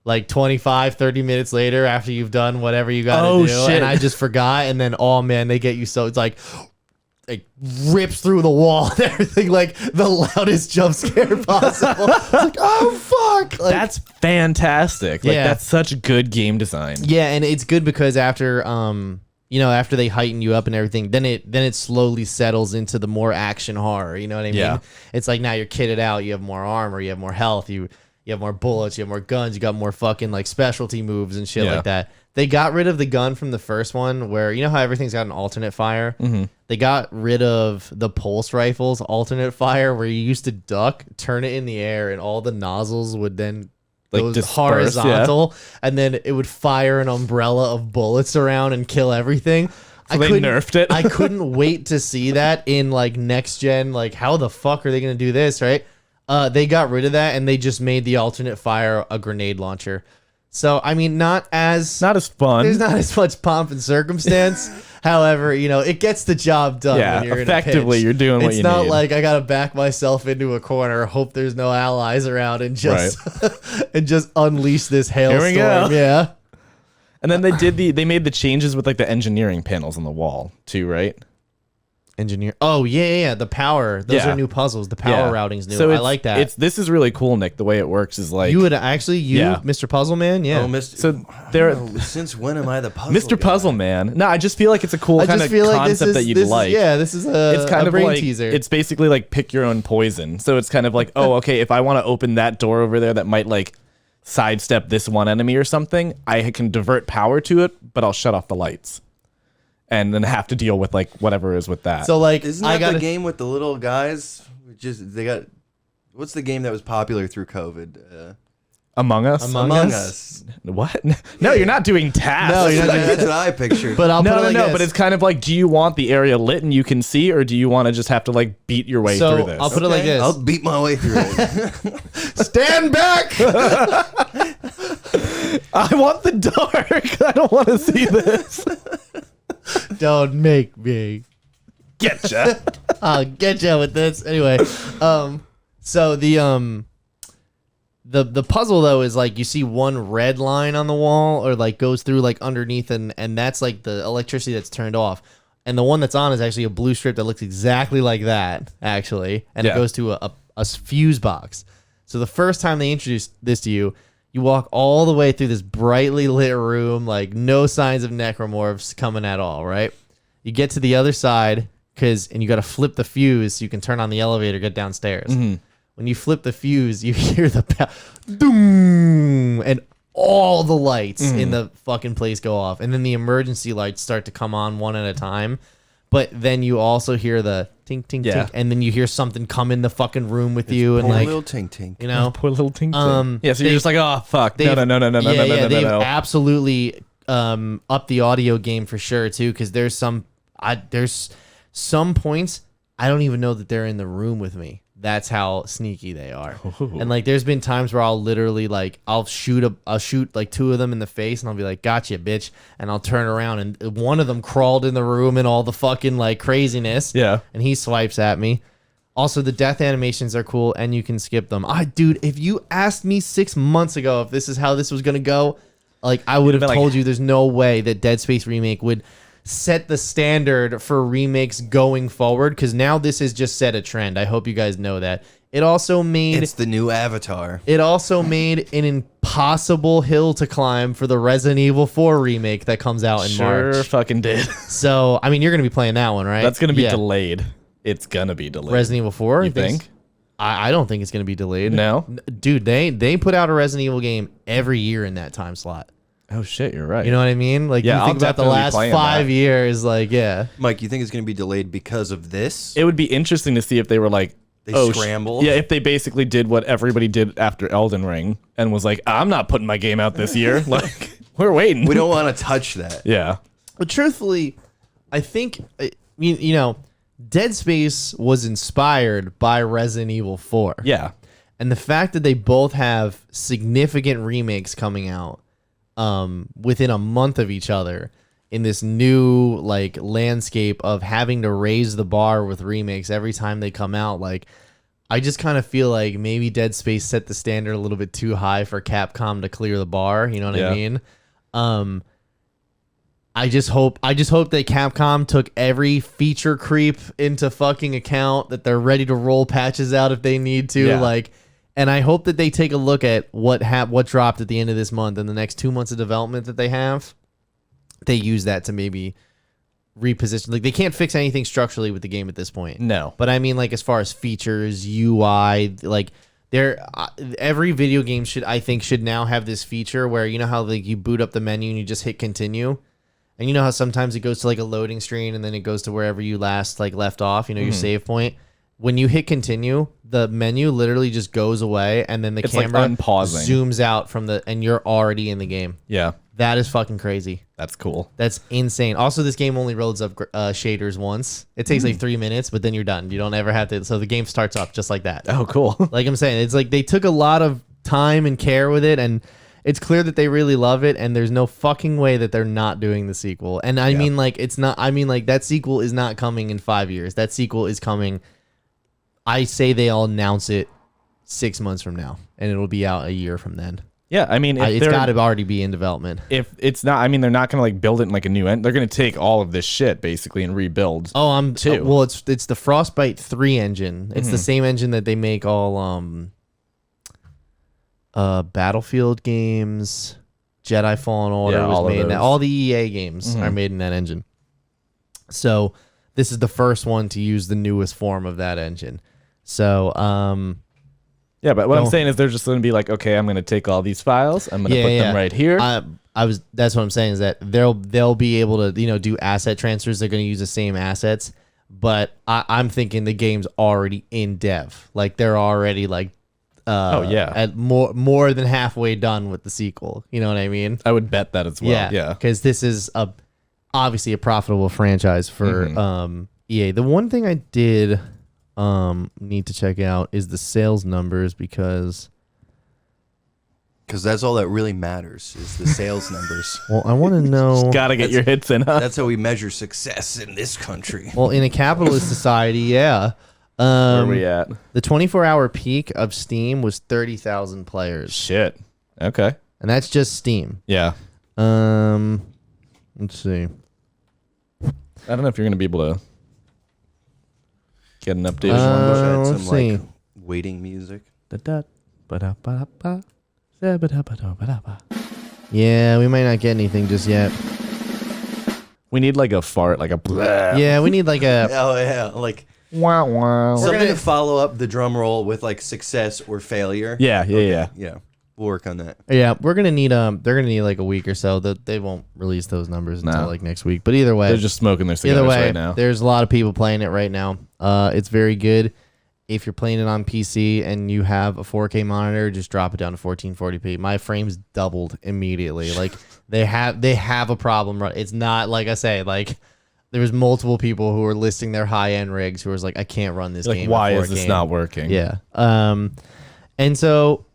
like 25, 30 minutes later after you've done whatever you got to do. shit. And I just forgot. And then, oh man, they get you so it's like rips through the wall and everything, like the loudest jump scare possible. It's like, oh fuck. Like, That's fantastic. Like Yeah. that's such good game design. yeah, and it's good because after after they heighten you up and everything, then it slowly settles into the more action horror. You know what I mean? Yeah. It's like now you're kitted out. You have more armor. You have more health. You have more bullets. You have more guns. You got more fucking like specialty moves and shit like that. They got rid of the gun from the first one where, you know how everything's got an alternate fire? Mm-hmm. They got rid of the pulse rifle's alternate fire where you used to duck, turn it in the air, and all the nozzles would then go horizontal, and then it would fire an umbrella of bullets around and kill everything. So they nerfed it. I couldn't wait to see that in like next gen. Like, how the fuck are they going to do this, right? They got rid of that and they just made the alternate fire a grenade launcher. So, I mean, not as fun. There's not as much pomp and circumstance. However, it gets the job done. Yeah, when you're effectively, in a you're doing what you need. It's not like I got to back myself into a corner, hope there's no allies around, and just and just unleash this hailstorm. Here we go. Yeah. And then they made the changes with like the engineering panels on the wall too, right? Engineer. Oh yeah. The power. Those are new puzzles. The power routing's new. So I like that. This is really cool, Nick. The way it works is like Mr. Puzzle Man. Yeah. Oh, Mr. So since when am I the puzzle Mr. guy? Puzzle Man. No, I just feel like it's a cool kind of concept that you'd like. This is it's kind a of brain like teaser. it's basically like pick your own poison. So it's kind of like, oh, okay, if I want to open that door over there that might like sidestep this one enemy or something, I can divert power to it, but I'll shut off the lights. And then have to deal with like whatever is with that. So like, isn't that the game with the little guys? What's the game that was popular through COVID? Among Us. Among Us. What? No, you're not doing tasks. No, you're not That's what I pictured. But I'll put it like no. this. But it's kind of like, do you want the area lit and you can see, or do you want to just have to like beat your way through this? I'll put it like this. I'll beat my way through it. Stand back. I want the dark. I don't want to see this. Don't make me. Getcha. I'll get you with this. Anyway, so the puzzle though is like you see one red line on the wall or like goes through like underneath and that's like the electricity that's turned off. And the one that's on is actually a blue strip that looks exactly like that, actually. And it goes to a fuse box. So the first time they introduced this to you, you walk all the way through this brightly lit room, like no signs of necromorphs coming at all, right? You get to the other side, and you got to flip the fuse so you can turn on the elevator, get downstairs. Mm-hmm. When you flip the fuse, you hear the doom, and all the lights in the fucking place go off. And then the emergency lights start to come on one at a time. But then you also hear the tink, tink, tink. And then you hear something come in the fucking room with you. And poor like, little tink, tink. Poor little tink. Yeah, so you're just like, oh, fuck. No. They've absolutely upped the audio game for sure, too. Because there's some points I don't even know that they're in the room with me. That's how sneaky they are. Ooh. And like, there's been times where I'll literally like, I'll shoot like two of them in the face and I'll be like, gotcha, bitch. And I'll turn around and one of them crawled in the room and all the fucking like craziness. Yeah. And he swipes at me. Also, the death animations are cool and you can skip them. Dude, if you asked me 6 months ago if this is how this was going to go, like I would have told you there's no way that Dead Space Remake would set the standard for remakes going forward, because now this has just set a trend. I hope you guys know that. It also made it's the new Avatar. It also made an impossible hill to climb for the Resident Evil 4 remake that comes out in March. Sure fucking did. So, I mean, you're going to be playing that one, right? That's going to be delayed. It's going to be delayed. Resident Evil 4? You think? I don't think it's going to be delayed. No? Dude, they put out a Resident Evil game every year in that time slot. Oh shit, you're right. You know what I mean? Like, you think about the last 5 years, like, yeah. Mike, you think it's going to be delayed because of this? It would be interesting to see if they were like, scrambled. Yeah, if they basically did what everybody did after Elden Ring and was like, I'm not putting my game out this year. Like, we're waiting. We don't want to touch that. Yeah. But truthfully, I think, Dead Space was inspired by Resident Evil 4. Yeah. And the fact that they both have significant remakes coming out within a month of each other in this new like landscape of having to raise the bar with remakes every time they come out, like I just kind of feel like maybe Dead Space set the standard a little bit too high for Capcom to clear the bar. You know what I mean? I just hope that Capcom took every feature creep into fucking account, that they're ready to roll patches out if they need to. Yeah. And I hope that they take a look at what dropped at the end of this month and the next 2 months of development that they have. They use that to maybe reposition. Like they can't fix anything structurally with the game at this point. No. But I mean, like as far as features, UI, like every video game should now have this feature where you know how like you boot up the menu and you just hit continue, and you know how sometimes it goes to like a loading screen and then it goes to wherever you last like left off. You know your save point. When you hit continue, the menu literally just goes away, and then the camera like unpausing. zooms out from and you're already in the game. Yeah. That is fucking crazy. That's cool. That's insane. Also, this game only loads up shaders once. It takes like 3 minutes, but then you're done. You don't ever have to. So the game starts up just like that. Oh, cool. Like I'm saying, it's like they took a lot of time and care with it, and it's clear that they really love it. And there's no fucking way that they're not doing the sequel. And I mean, like it's not. I mean, like that sequel is not coming in 5 years. That sequel is coming. I say they'll announce it 6 months from now, and it'll be out a year from then. Yeah, I mean, It's got to already be in development. If it's not, I mean, they're not going to like build it in like a new end. They're going to take all of this shit basically and rebuild. Oh, I'm too. Well, it's the Frostbite 3 engine. It's the same engine that they make all Battlefield games, Jedi Fallen Order Yeah, all was of made in that. those. All the EA games are made in that engine. So this is the first one to use the newest form of that engine. So Yeah, but what I'm saying is they're just going to be like, okay, I'm going to take all these files, I'm going to put them right here. That's what I'm saying is that they'll be able to do asset transfers. They're going to use the same assets, but I'm thinking the game's already in dev. Like they're already like at more than halfway done with the sequel. You know what I mean? I would bet that as well. Yeah. Because this is obviously a profitable franchise for EA. The one thing I did need to check out is the sales numbers because that's all that really matters is the sales numbers. Well, I want to know. Got to get your hits in, huh? That's how we measure success in this country. Well, in a capitalist society, yeah. Where are we at? The 24-hour peak of Steam was 30,000 players, Shit. Okay. and that's just Steam. Yeah. Let's see. I don't know if you're going to be able to get an update. Add let's some see. like waiting music. Yeah, we might not get anything just yet. We need like a fart, like a Yeah, we need like a. Oh yeah, like wow wow. something to follow up the drum roll with like success or failure. Yeah. Yeah. We'll work on that. Yeah, we're gonna need they're gonna need like a week or so. That they won't release those numbers until like next week. But either way, They're just smoking their cigars right now. there's a lot of people playing it right now. It's very good. If you're playing it on PC and you have a 4K monitor, just drop it down to 1440p. My frames doubled immediately. Like they have a problem. It's not like I say like. There was multiple people who were listing their high-end rigs who was like, I can't run this game. Why is this not working? Yeah. And so,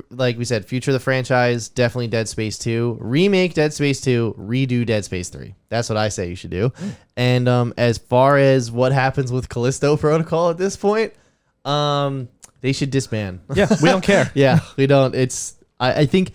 like we said, future of the franchise, definitely Dead Space 2. Remake Dead Space 2, redo Dead Space 3. That's what I say you should do. And as far as what happens with Callisto Protocol at this point, they should disband. Yeah, we don't care. Yeah, we don't. It's I think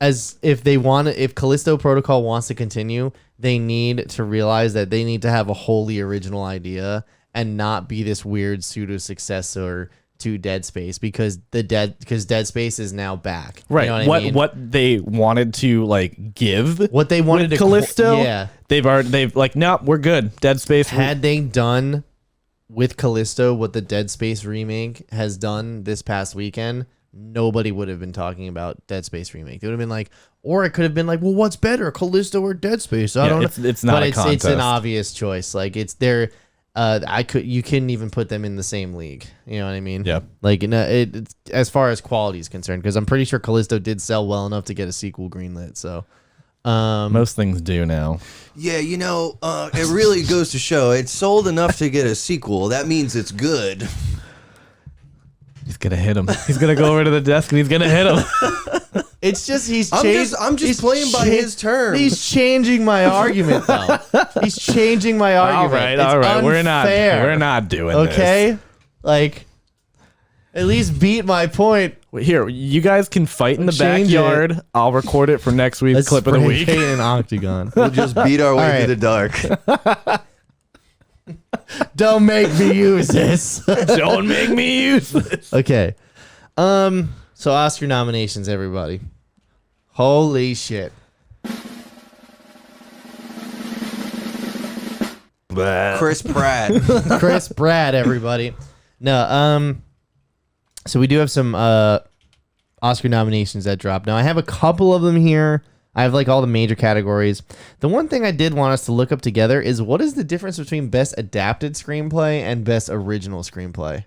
as if Callisto Protocol wants to continue, they need to realize that they need to have a wholly original idea and not be this weird pseudo successor to Dead Space because Dead Space is now back. Right. You know what I mean? What they wanted to like give What they wanted with to Callisto. yeah. They've like, nope, we're good. Dead Space. Had they done with Callisto what the Dead Space remake has done this past weekend, nobody would have been talking about Dead Space remake. They would have been like, or it could have been like, well, what's better, Callisto or Dead Space? I don't know. It's not but a it's contest. an obvious choice. Like it's there. You couldn't even put them in the same league. You know what I mean? Yeah. Like it's as far as quality is concerned, because I'm pretty sure Callisto did sell well enough to get a sequel greenlit. So. Most things do now. Yeah, it really goes to show it's sold enough to get a sequel. That means it's good. He's gonna hit him. He's gonna go over to the desk and he's gonna hit him. It's just I'm just playing by his terms. He's changing my argument though. He's changing my argument. All right. Unfair. We're not doing okay? this. Like at least beat my point. Here, you guys can fight in the Change backyard. it. I'll record it for next week's clip of the week. In an octagon. We'll just beat our way right. through the dark. Don't make me use this. Don't make me use this. Okay. So Oscar nominations, everybody. Holy shit. Chris Pratt. Chris Pratt, everybody. No, so we do have some Oscar nominations that dropped. Now I have a couple of them here. I have like all the major categories. The one thing I did want us to look up together is what is the difference between best adapted screenplay and best original screenplay?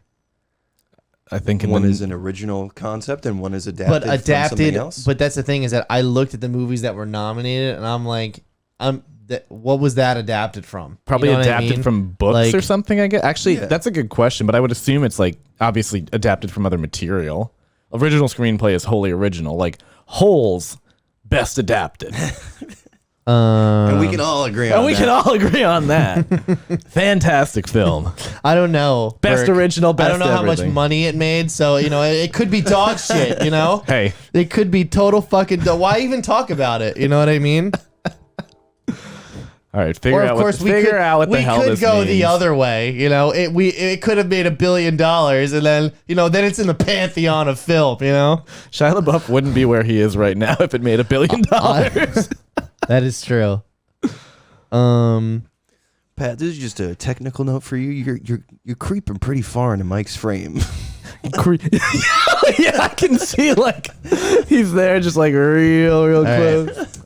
I think One is an original concept and one is adapted, But from something else. but that's the thing is that I looked at the movies that were nominated and I'm like, what was that adapted from? probably You know what I adapted mean? from books Like- or something. I guess. Actually, Yeah. that's a good question, but I would assume it's like obviously adapted from other material. Original screenplay is wholly original. Like Holes, best adapted, and we can all agree on and we that. can all agree on that. Fantastic film, I don't know. best Burke. original, best I don't know how much everything. money it made, so it could be dog shit. Hey, It could be total fucking. Why even talk about it? You know what I mean? all right, figure Or out of course what, figure out what the hell could this go means. the other way. It could have made $1 billion, and then then it's in the pantheon of film. Shia LaBeouf wouldn't be where he is right now if it made $1 billion. That is true. Pat, this is just a technical note for you. You're creeping pretty far into Mike's frame. Yeah, I can see like he's there, just like real close.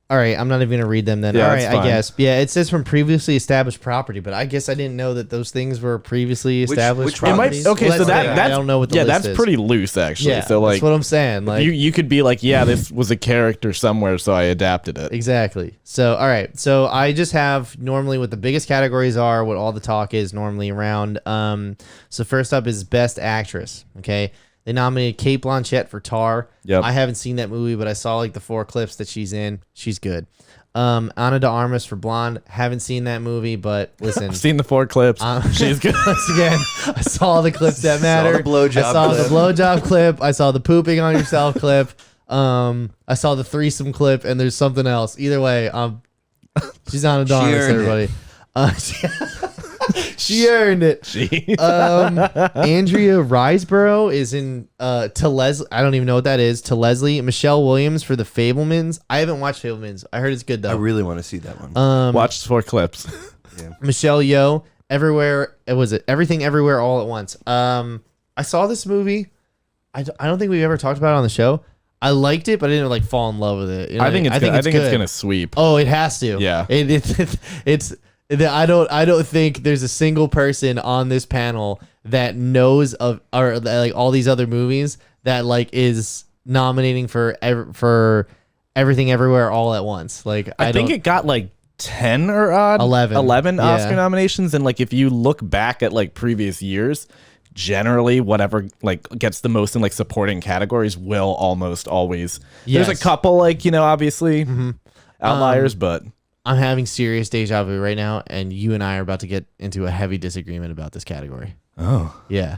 All right, I'm not even gonna read them then. Yeah, All that's right, I fine. guess. Yeah, it says from previously established property, but I guess I didn't know that those things were previously established which properties. properties? Okay, Well, so that's the thing. that's I don't know what the list that's is. pretty loose actually. Yeah, so like that's what I'm saying. Like you could be like, yeah, this was a character somewhere, so I adapted it. exactly. So all right, so I just have normally what the biggest categories are, what all the talk is normally around. So first up is best actress. Okay. They nominated Kate Blanchett for Tar. Yep. I haven't seen that movie, but I saw like the 4 clips that she's in. She's good. Ana de Armas for Blonde. Haven't seen that movie, but listen. I've seen the 4 clips. She's good. Once again, I saw the clips that matter. the blowjob I saw clip. the blowjob clip. I saw the pooping on yourself clip. I saw the threesome clip, and there's something else. Either way, she's Ana de Armas, earned it. everybody. She earned it. She. Andrea Riseborough is in To Leslie. I don't even know what that is. To Leslie. Michelle Williams for The Fablemans. I haven't watched Fablemans. I heard it's good though. I really want to see that one. Watched 4 clips. Michelle Yeoh. Everywhere. Was it Everything Everywhere All at Once? I saw this movie. I don't think we've ever talked about it on the show. I liked it, but I didn't like fall in love with it. You know I what think mean? it's good. gonna sweep. Oh, it has to. Yeah. It's. I don't think there's a single person on this panel that knows of or like all these other movies that like is nominating for Everything Everywhere All at Once. Like I think it got like 10 or odd 11. Oscar Yeah. nominations, and like if you look back at like previous years, generally whatever like gets the most in like supporting categories will almost always. Yes. There's a couple like obviously outliers, but I'm having serious deja vu right now, and you and I are about to get into a heavy disagreement about this category. oh, Yeah.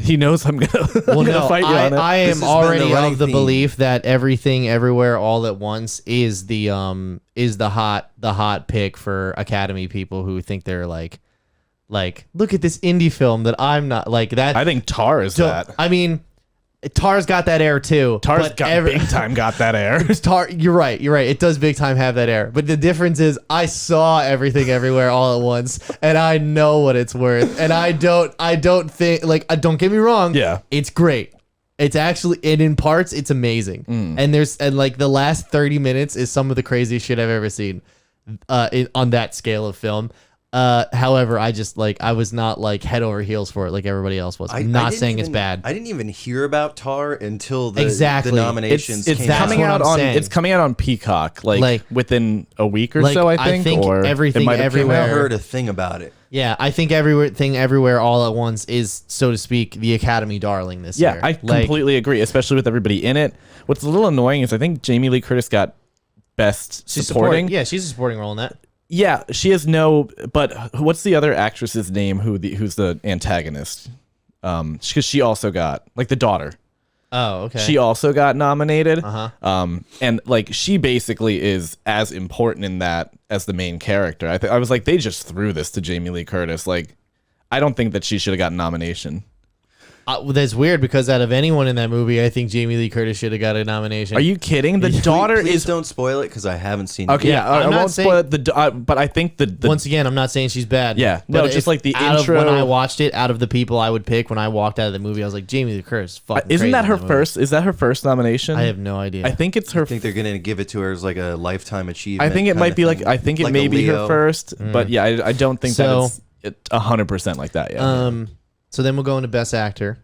he knows I'm gonna, Well, I'm gonna no, fight you on it. I This am has been already the running of the theme. belief that Everything Everywhere All at Once is the hot pick for Academy people who think they're like look at this indie film that I'm not like that. I think Tar is that. I mean, Tar's got that air too. Tar's but got big time got that air. Tar, you're right. It does big time have that air. But the difference is I saw Everything Everywhere All at Once, and I know what it's worth. And I don't think don't get me wrong. Yeah. It's great. It's actually, and in parts, it's amazing. And like the last 30 minutes is some of the craziest shit I've ever seen on that scale of film. However, I was not like head over heels for it like everybody else was. I'm not didn't saying it's even- bad. I didn't even hear about Tar until the Exactly. nominations It's came that's out. coming what out I'm on saying. it's coming out on Peacock like within a week or Like, so. I I think, think or Everything it might have come Everywhere- I out. heard a thing about it. Yeah, I think Everything Everywhere All at Once is, so to speak, the Academy darling this Yeah, year. I completely agree, especially with everybody in it. What's a little annoying is I think Jamie Lee Curtis got best She's supporting. Yeah, she's a supporting role in that. Yeah, she has no. But what's the other actress's name? Who's the antagonist? Because she also got like the daughter. Oh, okay. She also got nominated. Uh-huh. And like she basically is as important in that as the main character. I was like, they just threw this to Jamie Lee Curtis. Like, I don't think that she should have gotten nomination. That's weird because out of anyone in that movie, I think Jamie Lee Curtis should have got a nomination. Are you kidding? The daughter Please is. don't spoil it because I haven't seen Okay, it. yeah, I'm I not won't saying- spoil it. But I think the Once again, I'm not saying she's bad. Yeah. No, but just like the out intro- Of when I watched it, out of the people I would pick when I walked out of the movie, I was like, Jamie Lee Curtis. Fucking isn't crazy that in her movie. first? Is that her first nomination? I have no idea. I think it's her. I think they're gonna give it to her as like a lifetime achievement. I think it might be like. I think it Like may a be her Leo. first. But yeah, I don't think So- that it's 100% like that. Yeah. So then we'll go into Best Actor.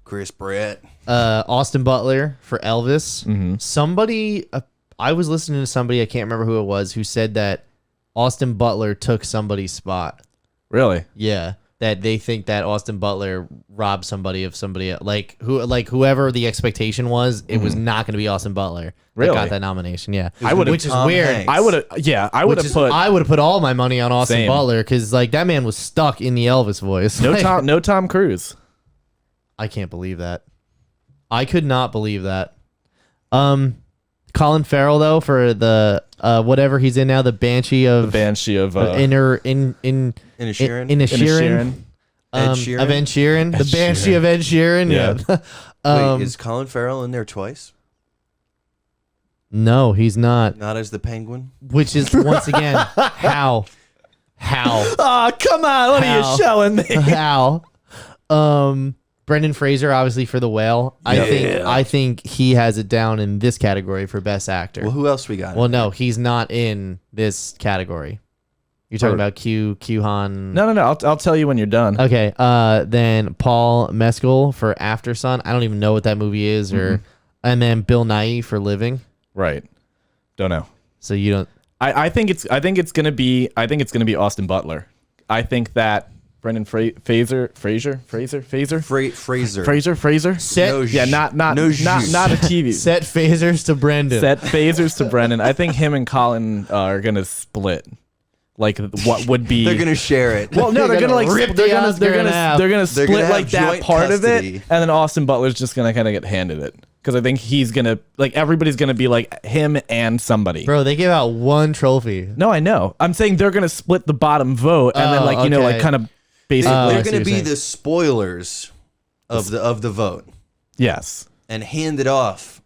Chris Pratt. Austin Butler for Elvis. Mm-hmm. Somebody, I was listening to somebody, I can't remember who it was, who said that Austin Butler took somebody's spot. Really? Yeah, that they think that Austin Butler robbed somebody of somebody, like whoever the expectation was, it was not going to be Austin Butler. That Really? got that nomination. Yeah, I would've- which is Tom weird. Hanks. I would have. Yeah, I would have put I would have put all my money on Austin Same. Butler because like that man was stuck in the Elvis voice. no Like, Tom. No Tom Cruise. I can't believe that. I could not believe that. Colin Farrell though for the whatever he's in now, the Banshee of Banshee of in Sheeran? Ed Ed Sheeran. Sheeran? Of Ed Sheeran, the Banshee of Ed Sheeran. Yeah. Wait, is Colin Farrell in there twice? No, he's not. Not as the Penguin? Which is once again how Oh, come on! What are How? you showing me? how. Brendan Fraser, obviously for The Whale. I think he has it down in this category for Best Actor. Well, who else we got? Well, no, he's not in this category. You're talking about Q Han. No. I'll tell you when you're done. Okay. Then Paul Mescal for After Sun. I don't even know what that movie is, and then Bill Nighy for Living. Right. Don't know. So you don't. I think it's gonna be Austin Butler. I think that Brendan Fraser. Set No Yeah, not no a TV. set phasers to Brendan. Set phasers to Brendan. I think him and Colin are gonna split. Like what would be? They're gonna share it. Well, no, they're gonna like rip they're the gonna Oscar in half. split gonna have like that joint part of custody. it, and then Austin Butler's just gonna kind of get handed it because I think he's gonna like everybody's gonna be like him and somebody. Bro, they gave out one trophy. No, I know. I'm saying they're gonna split the bottom vote, and then Oh, like okay. like kind of basically. I They're see gonna what be you're saying. the spoilers of the vote Yes. and hand it off.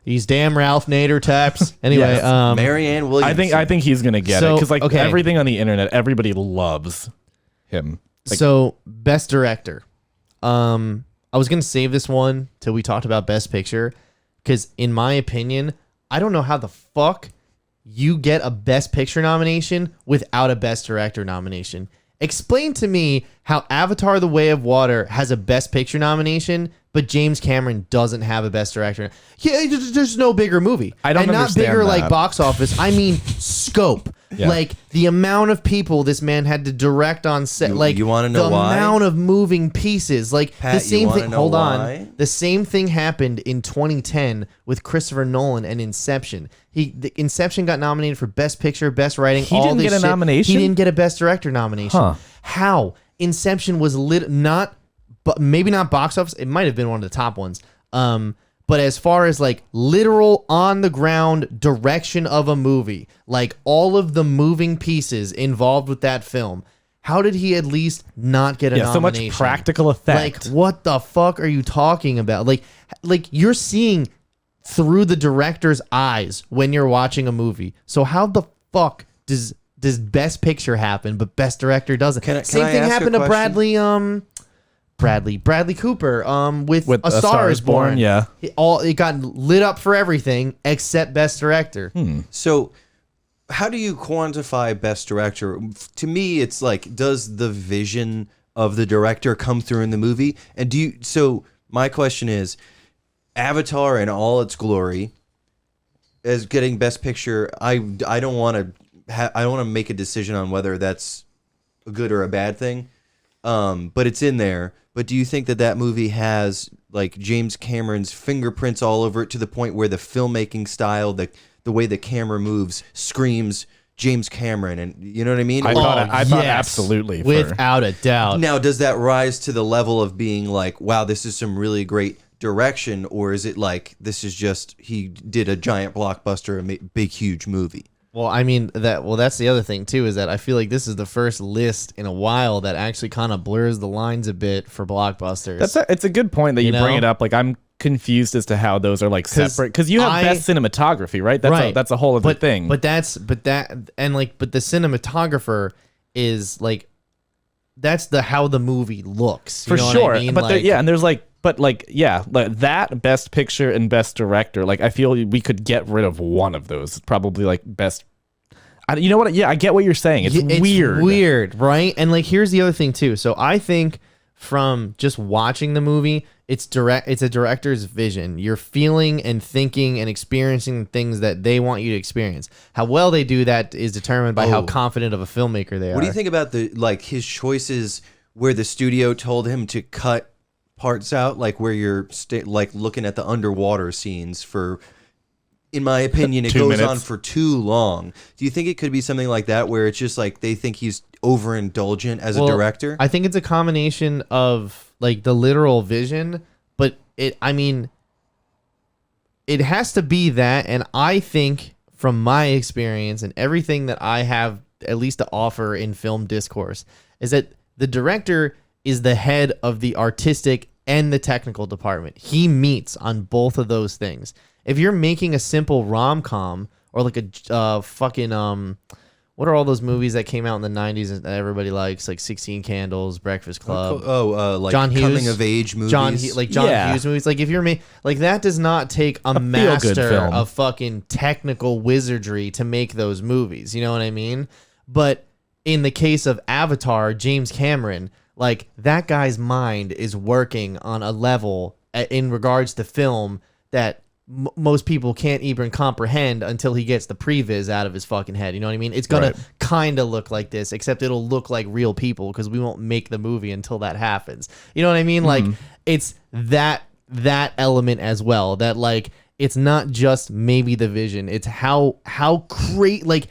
These damn Ralph Nader taps. Anyway, Yes. Marianne Williamson. I think he's gonna get it So, because like okay. everything on the internet, everybody loves him. Like, so Best Director. I was gonna save this one till we talked about Best Picture, because in my opinion, I don't know how the fuck you get a Best Picture nomination without a Best Director nomination. Explain to me how Avatar: The Way of Water has a Best Picture nomination, but James Cameron doesn't have a Best Director. Yeah, there's no bigger movie. I don't and not understand bigger like that. box office. I mean scope. Yeah. Like the amount of people this man had to direct on set. You wanna know the why? amount of moving pieces. Like Pat, the you same wanna thing. know Hold why? on. The same thing happened in 2010 with Christopher Nolan and Inception. The Inception got nominated for Best Picture, Best Writing. He all didn't this get a shit. nomination? He didn't get a Best Director nomination. Huh. How? Inception was not, but maybe not box office. It might have been one of the top ones. But as far as like literal on the ground direction of a movie, like all of the moving pieces involved with that film, how did he at least not get a yeah, so nomination? much practical effect. Like, what the fuck are you talking about? Like you're seeing through the director's eyes when you're watching a movie. So how the fuck does Best Picture happen, but Best Director doesn't? Can Same I thing ask a happened to question? Bradley Cooper with With A Star Is Born. yeah. It got lit up for everything except Best Director. So, how do you quantify Best Director? To me, it's like, does the vision of the director come through in the movie? And do you? So, my question is, Avatar in all its glory, as getting Best Picture. I don't want to. I don't want to make a decision on whether that's a good or a bad thing. But it's in there. But do you think that movie has like James Cameron's fingerprints all over it to the point where the filmmaking style, the way the camera moves, screams James Cameron, and you know what I mean? I Or- thought absolutely. Without a doubt. now, does that rise to the level of being like, wow, this is some really great direction, or is it like this is just he did a giant blockbuster, big huge movie? Well, I mean that's the other thing too, is that I feel like this is the first list in a while that actually kind of blurs the lines a bit for blockbusters. It's a good point that you bring it up. Like, I'm confused as to how those are like separate, because you have best cinematography, right? That's a whole other thing. But the cinematographer is like, that's how the movie looks, for sure. I mean? But and there's like that best picture and best director. Like, I feel we could get rid of one of those. Probably like best. You know what? Yeah, I get what you're saying. It's weird, right? And like, here's the other thing too. So I think from just watching the movie, it's a director's vision. You're feeling and thinking and experiencing things that they want you to experience. How well they do that is determined by how confident of a filmmaker they are. What do you think about his choices where the studio told him to cut parts out, like where you're looking at the underwater scenes for, in my opinion, it goes on for too long. Do you think it could be something like that, where it's just like they think he's overindulgent as a director? I think it's a combination of like the literal vision, but it has to be that. And I think from my experience and everything that I have at least to offer in film discourse is that the director is the head of the artistic and the technical department. He meets on both of those things. If you're making a simple rom-com or like a what are all those movies that came out in the 90s that everybody likes, like 16 Candles, Breakfast Club? Like John Hughes, coming of age movies. John Hughes movies. Like, if you're like, that does not take a master of fucking technical wizardry to make those movies. You know what I mean? But in the case of Avatar, James Cameron, like, that guy's mind is working on a level in regards to film that most people can't even comprehend until he gets the previs out of his fucking head. You know what I mean? It's gonna kind of look like this, except it'll look like real people, because we won't make the movie until that happens. You know what I mean? Like, it's that element as well, that like, it's not just maybe the vision, it's how great, like,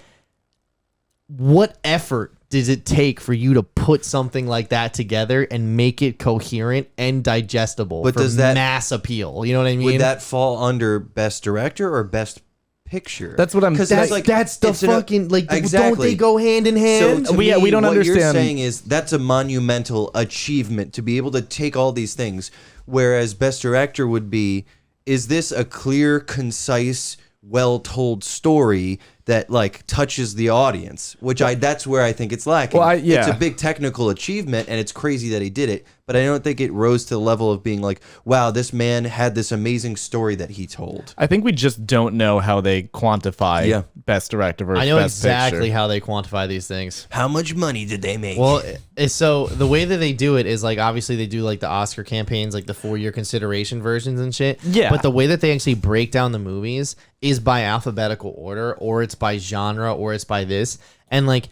what effort does it take for you to put something like that together and make it coherent and digestible for mass appeal? You know what I mean? Would that fall under best director or best picture? That's what I'm saying. That's the fucking, like, exactly. Don't they go hand in hand? So to we don't what understand. You're saying is that's a monumental achievement to be able to take all these things, whereas best director would be, is this a clear, concise, well-told story that like touches the audience, that's where I think it's lacking. It's a big technical achievement and it's crazy that he did it, but I don't think it rose to the level of being like, wow, this man had this amazing story that he told. I think we just don't know how they quantify best director versus best picture. I know exactly how they quantify these things. How much money did they make? Well, so the way that they do it is, like, obviously they do like the Oscar campaigns, like the 4-year consideration versions and shit. Yeah. But the way that they actually break down the movies is by alphabetical order, or it's by genre, or it's by this. And like,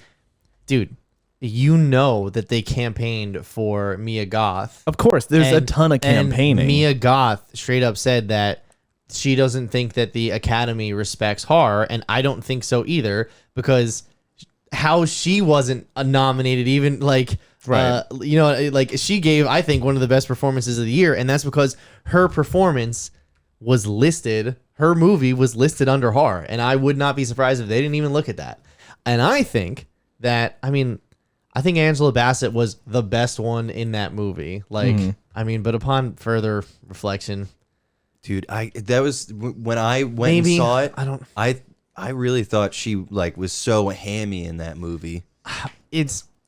dude, you know that they campaigned for Mia Goth. Of course, there's a ton of campaigning. And Mia Goth straight up said that she doesn't think that the Academy respects horror, and I don't think so either, because how she wasn't nominated, even like, you know, like, she gave, I think, one of the best performances of the year, and that's because her performance was listed, her movie was listed under horror, and I would not be surprised if they didn't even look at that. And I think that, I think Angela Bassett was the best one in that movie. Like, but upon further reflection, dude, that was when I went and saw it. I really thought she like was so hammy in that movie.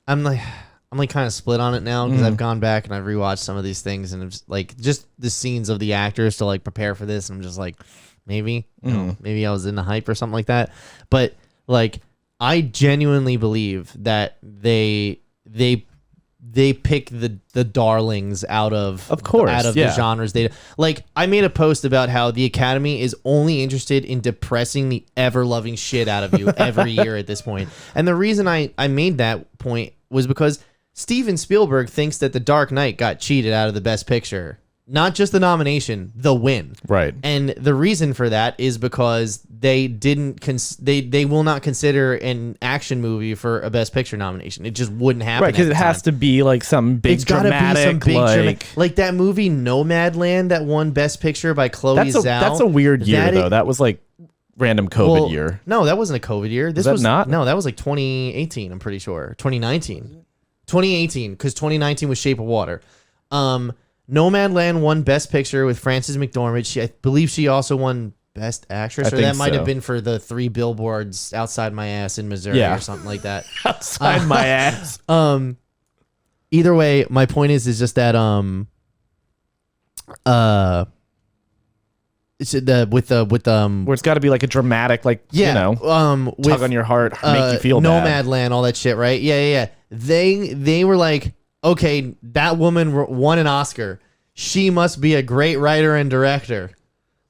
I'm kind of split on it now, because I've gone back and I've rewatched some of these things, and it's like just the scenes of the actors to like prepare for this. And I'm just like, maybe I was in the hype or something like that. But like, I genuinely believe that they pick the darlings out of the genres. Like, I made a post about how the Academy is only interested in depressing the ever-loving shit out of you every year at this point. And the reason I made that point was because Steven Spielberg thinks that The Dark Knight got cheated out of the Best Picture. Not just the nomination, the win. Right. And the reason for that is because they didn't they will not consider an action movie for a Best Picture nomination. It just wouldn't happen. Right, because it has to be like some big it's gotta dramatic, be some big like that movie Nomadland that won Best Picture by Chloe Zhao. That's a weird year though. That was like random COVID year. No, that wasn't a COVID year. This that was not? No, that was like 2018. I'm pretty sure 2018, because 2019 was Shape of Water. Nomadland won Best Picture with Frances McDormand. I believe she also won Best Actress, or think that might so. have been for the 3 billboards outside my ass in Missouri Yeah. or something like that. Outside my ass. Either way, my point is just that it's with Where it's got to be like a dramatic, like, yeah, tug on your heart, make you feel bad. Nomadland, all that shit, right? Yeah. They were like, okay, that woman won an Oscar. She must be a great writer and director.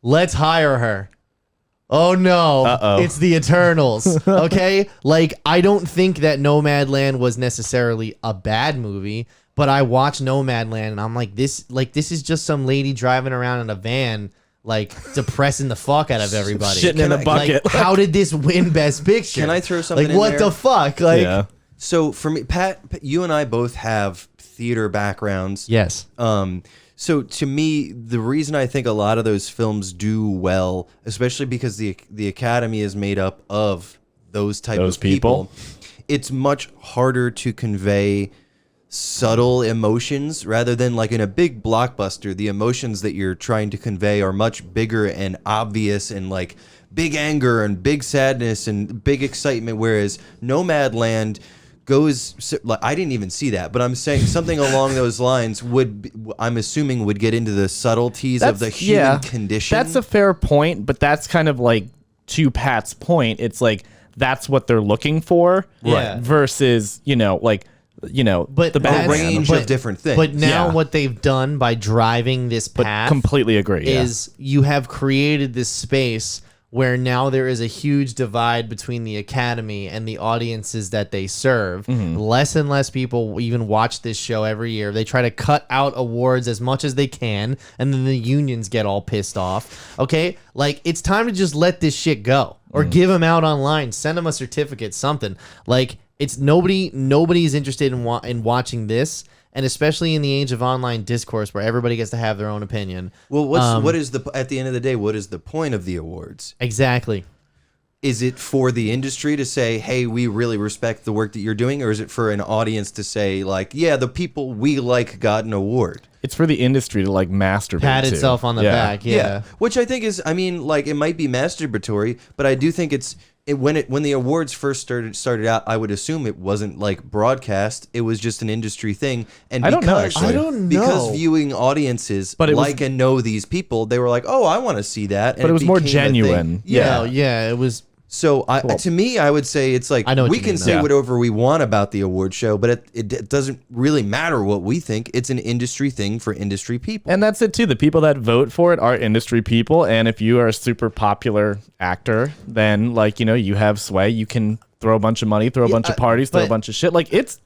Let's hire her. Oh no, Uh-oh. it's the Eternals. Okay, like I don't think that Nomadland was necessarily a bad movie, but I watched Nomadland and I'm like, this is just some lady driving around in a van, like depressing the fuck out of everybody. Shitting in a bucket. Like, how did this win Best Picture? Can I throw something like in what there? the fuck? Like Yeah. So for me, Pat, you and I both have theater backgrounds. yes. So to me, the reason I think a lot of those films do well, especially because the Academy is made up of those Those of people, it's much harder to convey subtle emotions rather than like in a big blockbuster. The emotions that you're trying to convey are much bigger and obvious and like big anger and big sadness and big excitement. Whereas Nomadland goes, like, I didn't even see that, but I'm saying something along those lines I'm assuming would get into the subtleties of the human condition. That's a fair point, but that's kind of like, to Pat's point, it's like that's what they're looking for, Yeah. versus but the that's- range of different things. But now Yeah. what they've done by driving this But path completely agree. is you have created this space where now there is a huge divide between the Academy and the audiences that they serve. Less and less people even watch this show every year. They try to cut out awards as much as they can, and then the unions get all pissed off. Okay? Like, it's time to just let this shit go. Or give them out online. Send them a certificate, something. Like, it's nobody's interested in watching this. And especially in the age of online discourse where everybody gets to have their own opinion. Well, what is at the end of the day, what is the point of the awards? Exactly. Is it for the industry to say, hey, we really respect the work that you're doing? Or is it for an audience to say, like, yeah, the people we like got an award? It's for the industry to like masturbate Pat to. itself on the back. Yeah. Which I think is, I mean, like, it might be masturbatory, but I do think when the awards first started out, I would assume it wasn't like broadcast. It was just an industry thing. And I don't know, actually. I don't know. Because viewing audiences But it was- like and know these people, they were like, oh, I want to see that. And But it was more became a thing. genuine. Yeah. Yeah, it was. So to me, I would say it's like I know what we you can mean, say though. whatever we want about the award show, but it doesn't really matter what we think. It's an industry thing for industry people. And that's it too. The people that vote for it are industry people. And if you are a super popular actor, then like, you have sway. You can throw a bunch of money, throw a bunch of parties, throw a but- bunch of shit. Like it's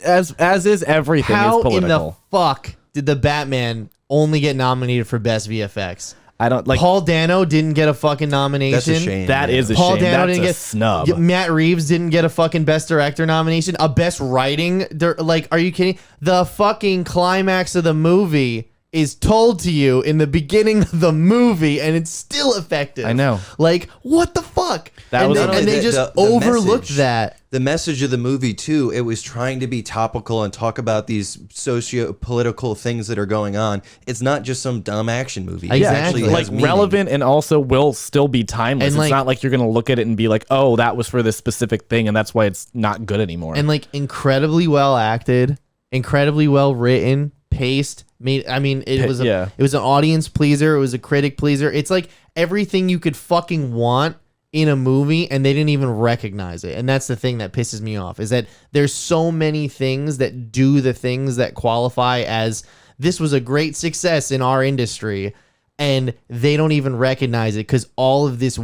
as is everything How is political. in the fuck did the Batman only get nominated for Best VFX? I don't like Paul Dano didn't get a fucking nomination. That's a shame. that yeah. is a Paul shame. Dano That's didn't a get snub. Matt Reeves didn't get a fucking Best Director nomination. A Best Writing. Like, are you kidding? The fucking climax of the movie is told to you in the beginning of the movie, and it's still effective. I know. Like, what the fuck? That and was they, not and only they just the overlooked message. that. The message of the movie too, it was trying to be topical and talk about these socio-political things that are going on. It's not just some dumb action movie. It Exactly. actually like has meaning. relevant and also will still be timeless. And, It's like- not like you're gonna look at it and be like, oh, that was for this specific thing, and that's why it's not good anymore. And like incredibly well acted, incredibly well written, paced. It was yeah. it was an audience pleaser. It was a critic pleaser. It's like everything you could fucking want in a movie, and they didn't even recognize it. And that's the thing that pisses me off, is that there's so many things that do the things that qualify as this was a great success in our industry, and they don't even recognize it because all of this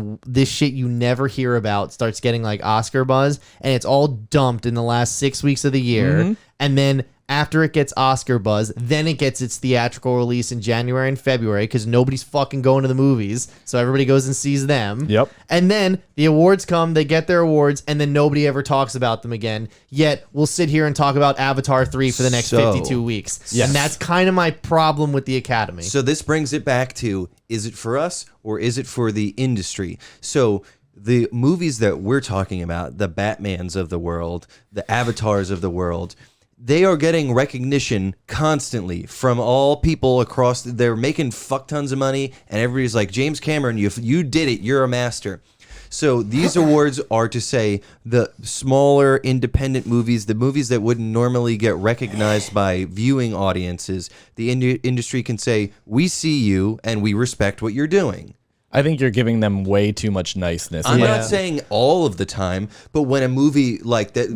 shit you never hear about starts getting like Oscar buzz, and it's all dumped in the last 6 weeks of the year. And then after it gets Oscar buzz. Then it gets its theatrical release in January and February because nobody's fucking going to the movies. So everybody goes and sees them. Yep. And then the awards come, they get their awards, and then nobody ever talks about them again. Yet we'll sit here and talk about Avatar 3 for the next 52 weeks. Yes. And that's kind of my problem with the Academy. So this brings it back to, is it for us or is it for the industry? So the movies that we're talking about, the Batmans of the world, the Avatars of the world, they are getting recognition constantly from all people across. They're making fuck tons of money, and everybody's like, James Cameron, you did it. You're a master. So these awards are to say the smaller independent movies, the movies that wouldn't normally get recognized by viewing audiences, the industry can say, we see you and we respect what you're doing. I think you're giving them way too much niceness. I'm not saying all of the time, but when a movie like that,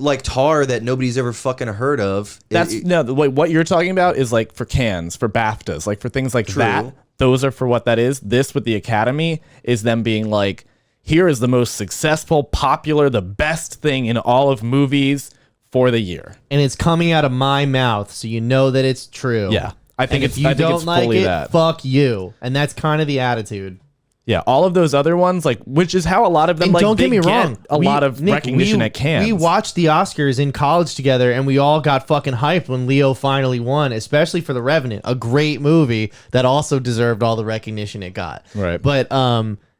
like Tar that nobody's ever fucking heard of, what you're talking about is like for Cannes, for BAFTAs, like for things like that. Those are for what that is. This with the Academy is them being like, here is the most successful, popular, the best thing in all of movies for the year. And it's coming out of my mouth, so you know that it's true. Yeah. I think if you don't like it, that. fuck you. And that's kind of the attitude. Yeah, all of those other ones, like, which is how a lot of them, and like, don't get me wrong, a lot of recognition at Cannes. We watched the Oscars in college together, and we all got fucking hyped when Leo finally won, especially for The Revenant, a great movie that also deserved all the recognition it got. Right. But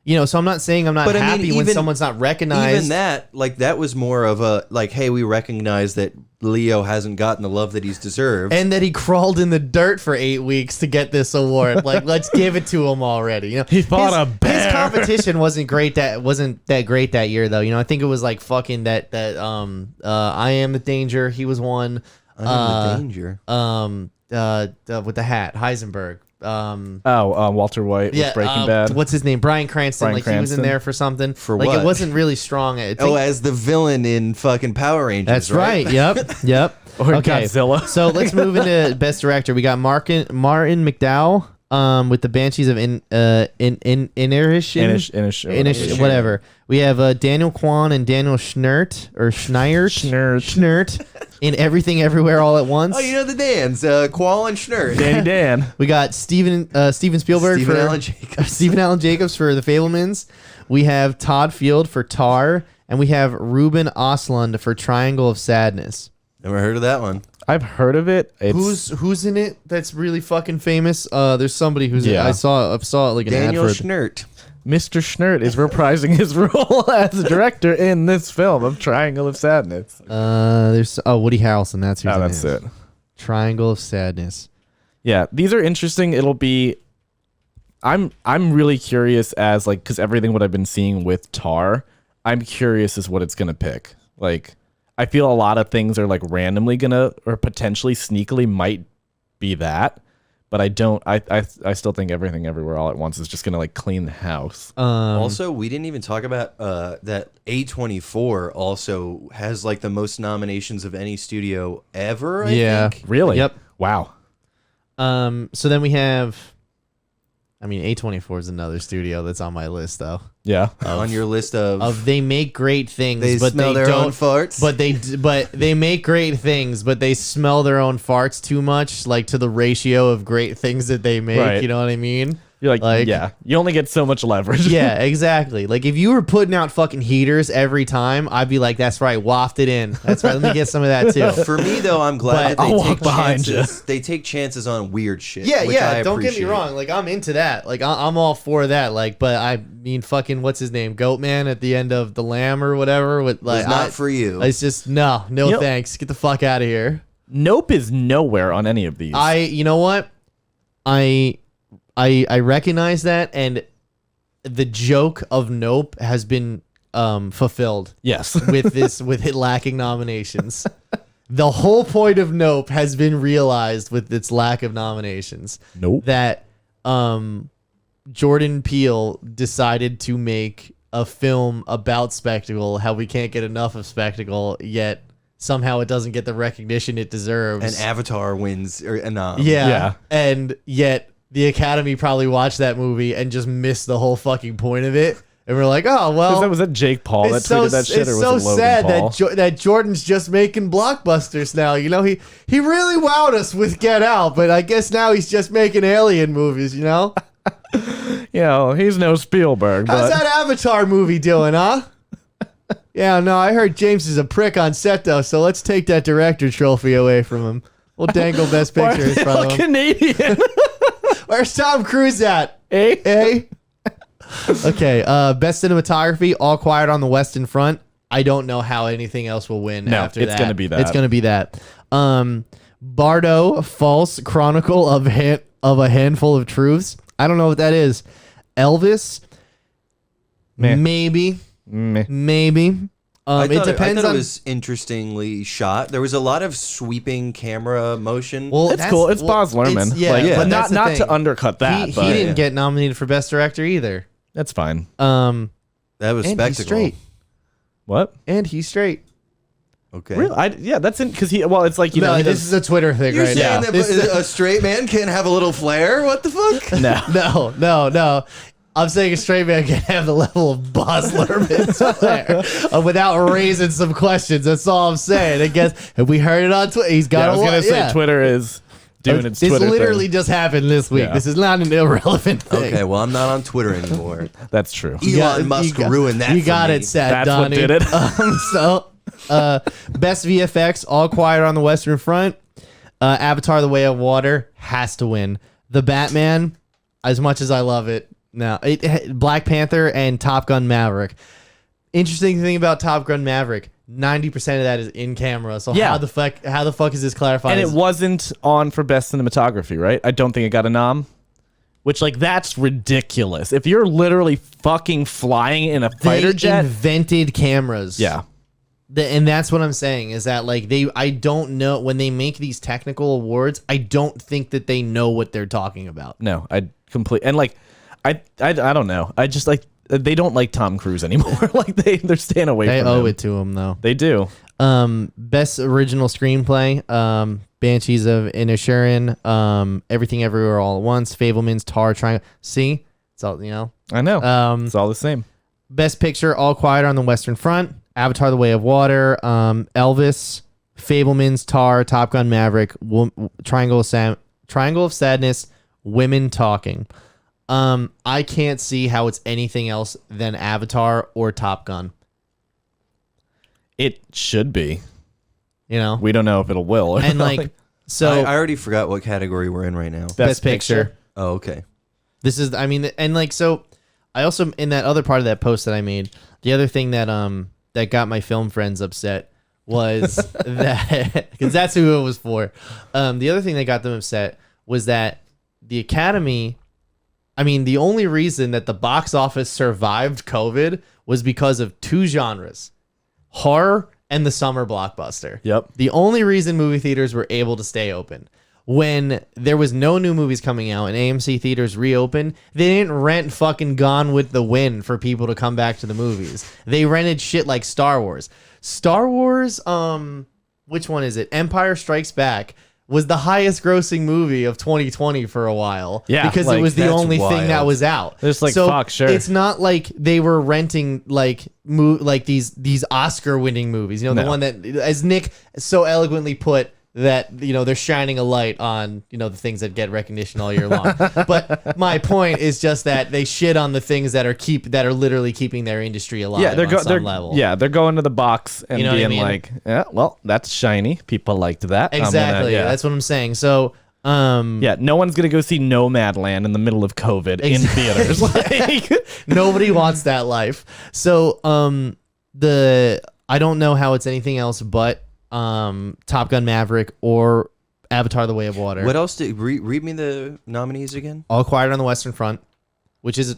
you know, so I'm not saying I'm not happy when someone's not recognized. Even that, like, that was more of a, like, hey, we recognize that Leo hasn't gotten the love that he's deserved. And that he crawled in the dirt for 8 weeks to get this award. Like, let's give it to him already. You know, he fought a bear. His competition wasn't that great that year, though. You know, I think it was like fucking that I Am the Danger. He was one. I Am the Danger. With the hat, Heisenberg. Walter White with Breaking Bad. What's his name? Bryan Cranston. He was in there for something. For like, what? it wasn't really strong. As the villain in fucking Power Rangers. That's right. Yep. Or Godzilla. So let's move into Best Director. We got Martin McDowell with the Banshees of Inisherin, whatever. We have Daniel Kwan and Daniel Schnert in Everything Everywhere All at Once. Oh, you know the Dans, Qual and Schnert. Danny Dan. We got Steven Spielberg Stephen Allen Jacobs for The Fabelmans. We have Todd Field for Tar, and we have Ruben Östlund for Triangle of Sadness. Never heard of that one. I've heard of it. Who's in it that's really fucking famous? There's somebody who's in it. I saw it like an Daniel ad for Schnert. Mr. Schnert is reprising his role as a director in this film of Triangle of Sadness. There's Woody Harrelson. That's who's in it. That's it. Triangle of Sadness. Yeah, these are interesting. It'll be. I'm really curious as like because everything what I've been seeing with Tar, I'm curious as what it's gonna pick. Like, I feel a lot of things are like randomly gonna or potentially sneakily might be that, but I don't. I still think Everything Everywhere All at Once is just gonna like clean the house. Also, we didn't even talk about that A24 also has like the most nominations of any studio ever. I think. Really? Yep. Wow. So then we have. I mean, A24 is another studio that's on my list, though. Yeah. On your list of they make great things, they but smell they their don't, own farts. But they make great things, but they smell their own farts too much, like to the ratio of great things that they make. Right. You know what I mean? You're like, yeah, you only get so much leverage. Yeah, exactly. Like if you were putting out fucking heaters every time, I'd be like, that's right, waft it in. That's right. Let me get some of that too. For me though, I'm glad that I'll they walk take behind chances. They take chances on weird shit. Yeah, which I don't get me appreciate. wrong. Like I'm into that. Like I'm all for that. Like, but I mean, fucking what's his name, Goatman at the end of The Lamb or whatever. With like, It's not for you. It's just no thanks. Get the fuck out of here. Nope is nowhere on any of these. You know what? I recognize that, and the joke of Nope has been fulfilled. Yes. with it lacking nominations. The whole point of Nope has been realized with its lack of nominations. Nope. That Jordan Peele decided to make a film about spectacle, how we can't get enough of spectacle, yet somehow it doesn't get the recognition it deserves. And Avatar wins a nom. Yeah. And yet the Academy probably watched that movie and just missed the whole fucking point of it. And we're like, oh well. Was that Jake Paul that tweeted that shit, or was it Logan sad Paul? that Jordan's just making blockbusters now. You know, he really wowed us with Get Out, but I guess now he's just making alien movies. You know, He's no Spielberg. how's But that Avatar movie doing, huh? Yeah, no, I heard James is a prick on set though, so let's take that director trophy away from him. We'll dangle Best why are Picture in they front all of him. Canadian? Where's Tom Cruise at? Eh? Okay, best cinematography, All Quiet on the Western Front. I don't know how anything else will win after that. it's gonna be that. It's going to be that. Bardo, False Chronicle of a Handful of Truths. I don't know what that is. Elvis, Meh. maybe. Meh. Maybe. I It thought depends it on. was interestingly shot. There was a lot of sweeping camera motion. Well, It's cool. It's Baz Luhrmann. Yeah, but that's not the to thing. undercut that. He but didn't get nominated for Best Director either. That's fine. Um, that was and he's spectacle. straight. What? And he's straight. Okay. Really? Yeah, that's in because he. Well, it's like No, he this does- is a Twitter thing You're right saying now. that This is- a straight man can't have a little flair? What the fuck? no. No. I'm saying a straight man can have the level of Baz Luhrmann's flair without raising some questions. That's all I'm saying. I guess if we heard it on Twitter, he's got. Yeah, I was gonna say yeah. Twitter is doing its This Twitter literally thing. just happened this week. Yeah. This is not an irrelevant thing. Okay, well, I'm not on Twitter anymore. That's true. Elon Musk ruined that. You for got me. it, Sad That's what Donnie. did it. Best VFX, All Quiet on the Western Front. Avatar: The Way of Water has to win. The Batman, as much as I love it, no. Black Panther and Top Gun Maverick. Interesting thing about Top Gun Maverick, 90% of that is in camera. So Yeah. how the fuck is this clarified? And it wasn't on for best cinematography, right? I don't think it got a nom. Which, like, that's ridiculous. If you're literally fucking flying in a fighter They jet, invented cameras. yeah, And that's what I'm saying is that like I don't know when they make these technical awards, I don't think that they know what they're talking about. no, I completely and like, I don't know. I just like they don't like Tom Cruise anymore. Like they're staying away They from owe him. it to him though. They do. Best original screenplay, Banshees of Inisherin, Everything Everywhere All at Once, Fableman's Tar Triangle. See, it's all I know. It's all the same. Best Picture, All Quiet on the Western Front, Avatar: The Way of Water, Elvis, Fableman's Tar, Top Gun Maverick, Triangle of Sadness, Women Talking. I can't see how it's anything else than Avatar or Top Gun. It should be. You know, We don't know if it'll will. and like so. I already forgot what category we're in right now. Best Picture. Oh, okay. This is, I mean, and like so. I also in that other part of that post that I made, the other thing that that got my film friends upset was that because that's who it was for. The other thing that got them upset was that the Academy. I mean, the only reason that the box office survived COVID was because of two genres: horror and the summer blockbuster. Yep. The only reason movie theaters were able to stay open. When there was no new movies coming out and AMC theaters reopened, they didn't rent fucking Gone with the Wind for people to come back to the movies. They rented shit like Star Wars. Star Wars, which one is it? Empire Strikes Back was the highest grossing movie of 2020 for a while. Yeah, Because like, it was the that's only thing that wild. was out. It's like, so fuck, sure. It's not like they were renting like these Oscar winning movies. You know, the No. one that, as Nick so eloquently put, that they're shining a light on the things that get recognition all year long. But my point is just that they shit on the things that are literally keeping their industry alive. Yeah, they're on some they're level. they're going to the box and You know what I being mean? like, yeah, well, that's shiny. People liked that. I'm gonna- Exactly. yeah. That's what I'm saying. So Yeah, no one's gonna go see Nomadland in the middle of COVID in theaters. Like, nobody wants that life. So I don't know how it's anything else but Top Gun Maverick or Avatar: The Way of Water. What else did read me the nominees again? All Quiet on the Western Front, which is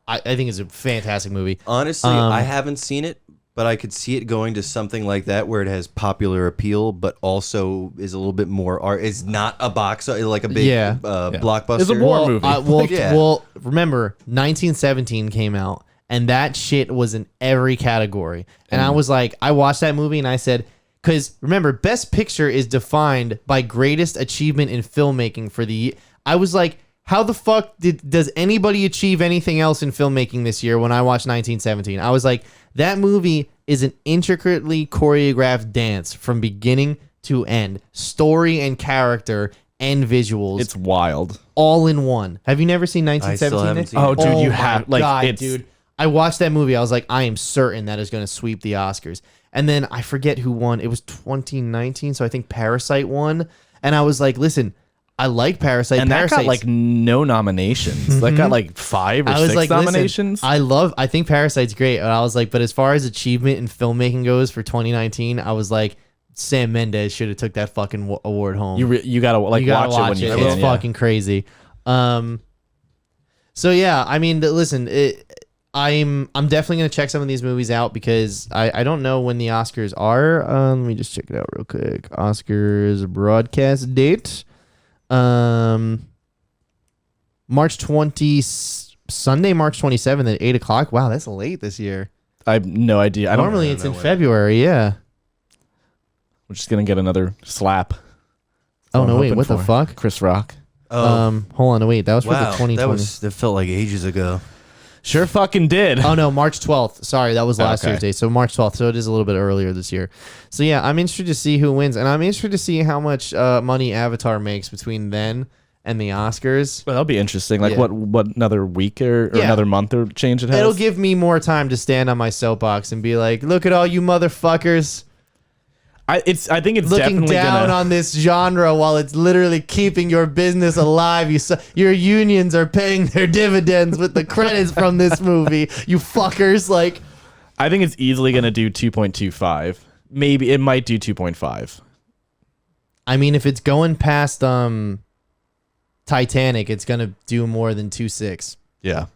I think is a fantastic movie. Honestly, I haven't seen it, but I could see it going to something like that where it has popular appeal, but also is a little bit more art. Is not a box like a big Yeah. blockbuster. It's a war movie. Yeah. Well, remember 1917 came out, and that shit was in every category. And I was like, I watched that movie, and I said, because remember, Best Picture is defined by greatest achievement in filmmaking for the. I was like, how the fuck does anybody achieve anything else in filmmaking this year when I watched 1917? I was like, that movie is an intricately choreographed dance from beginning to end. Story and character and visuals. It's wild. All in one. Have you never seen 1917? haven't seen Oh, it. dude, you my have like God, it's dude. I watched that movie. I was like, I am certain that is going to sweep the Oscars. And then I forget who won. It was 2019, so I think Parasite won. And I was like, listen, I like Parasite. and that got Parasite's- like no nominations. That got like 5 or I was 6 like, nominations. listen, I think Parasite's great. And I was like, but as far as achievement in filmmaking goes for 2019, I was like, Sam Mendes should have took that fucking award home. you gotta like You gotta watch it when you can. It's yeah. fucking crazy. So yeah, I mean, listen, I'm definitely gonna check some of these movies out because I don't know when the Oscars are. Let me just check it out real quick. Oscars broadcast date. March 20, Sunday, March 27th at 8:00. Wow, that's late this year. I have no idea. I don't. Normally it's know in when. February. Yeah. We're just gonna get another slap. Oh I'm no, wait, hoping what the for. fuck? Chris Rock. Oh, Hold on, wait, that was for the wow. 2020. That felt like ages ago. Sure fucking did. Oh no, March 12th. Sorry, that was last Okay. Thursday. So March 12th. So it is a little bit earlier this year. So yeah, I'm interested to see who wins, and I'm interested to see how much money Avatar makes between then and the Oscars. Well, that'll be interesting. Like Yeah. what another week or Yeah. another month or change it has. It'll give me more time to stand on my soapbox and be like, "Look at all you motherfuckers I think it's looking definitely down gonna. on this genre while it's literally keeping your business alive. Your unions are paying their dividends with the credits from this movie. You fuckers!" Like, I think it's easily gonna do 2.25. Maybe it might do 2.5. I mean, if it's going past Titanic, it's gonna do more than 2.6. Yeah,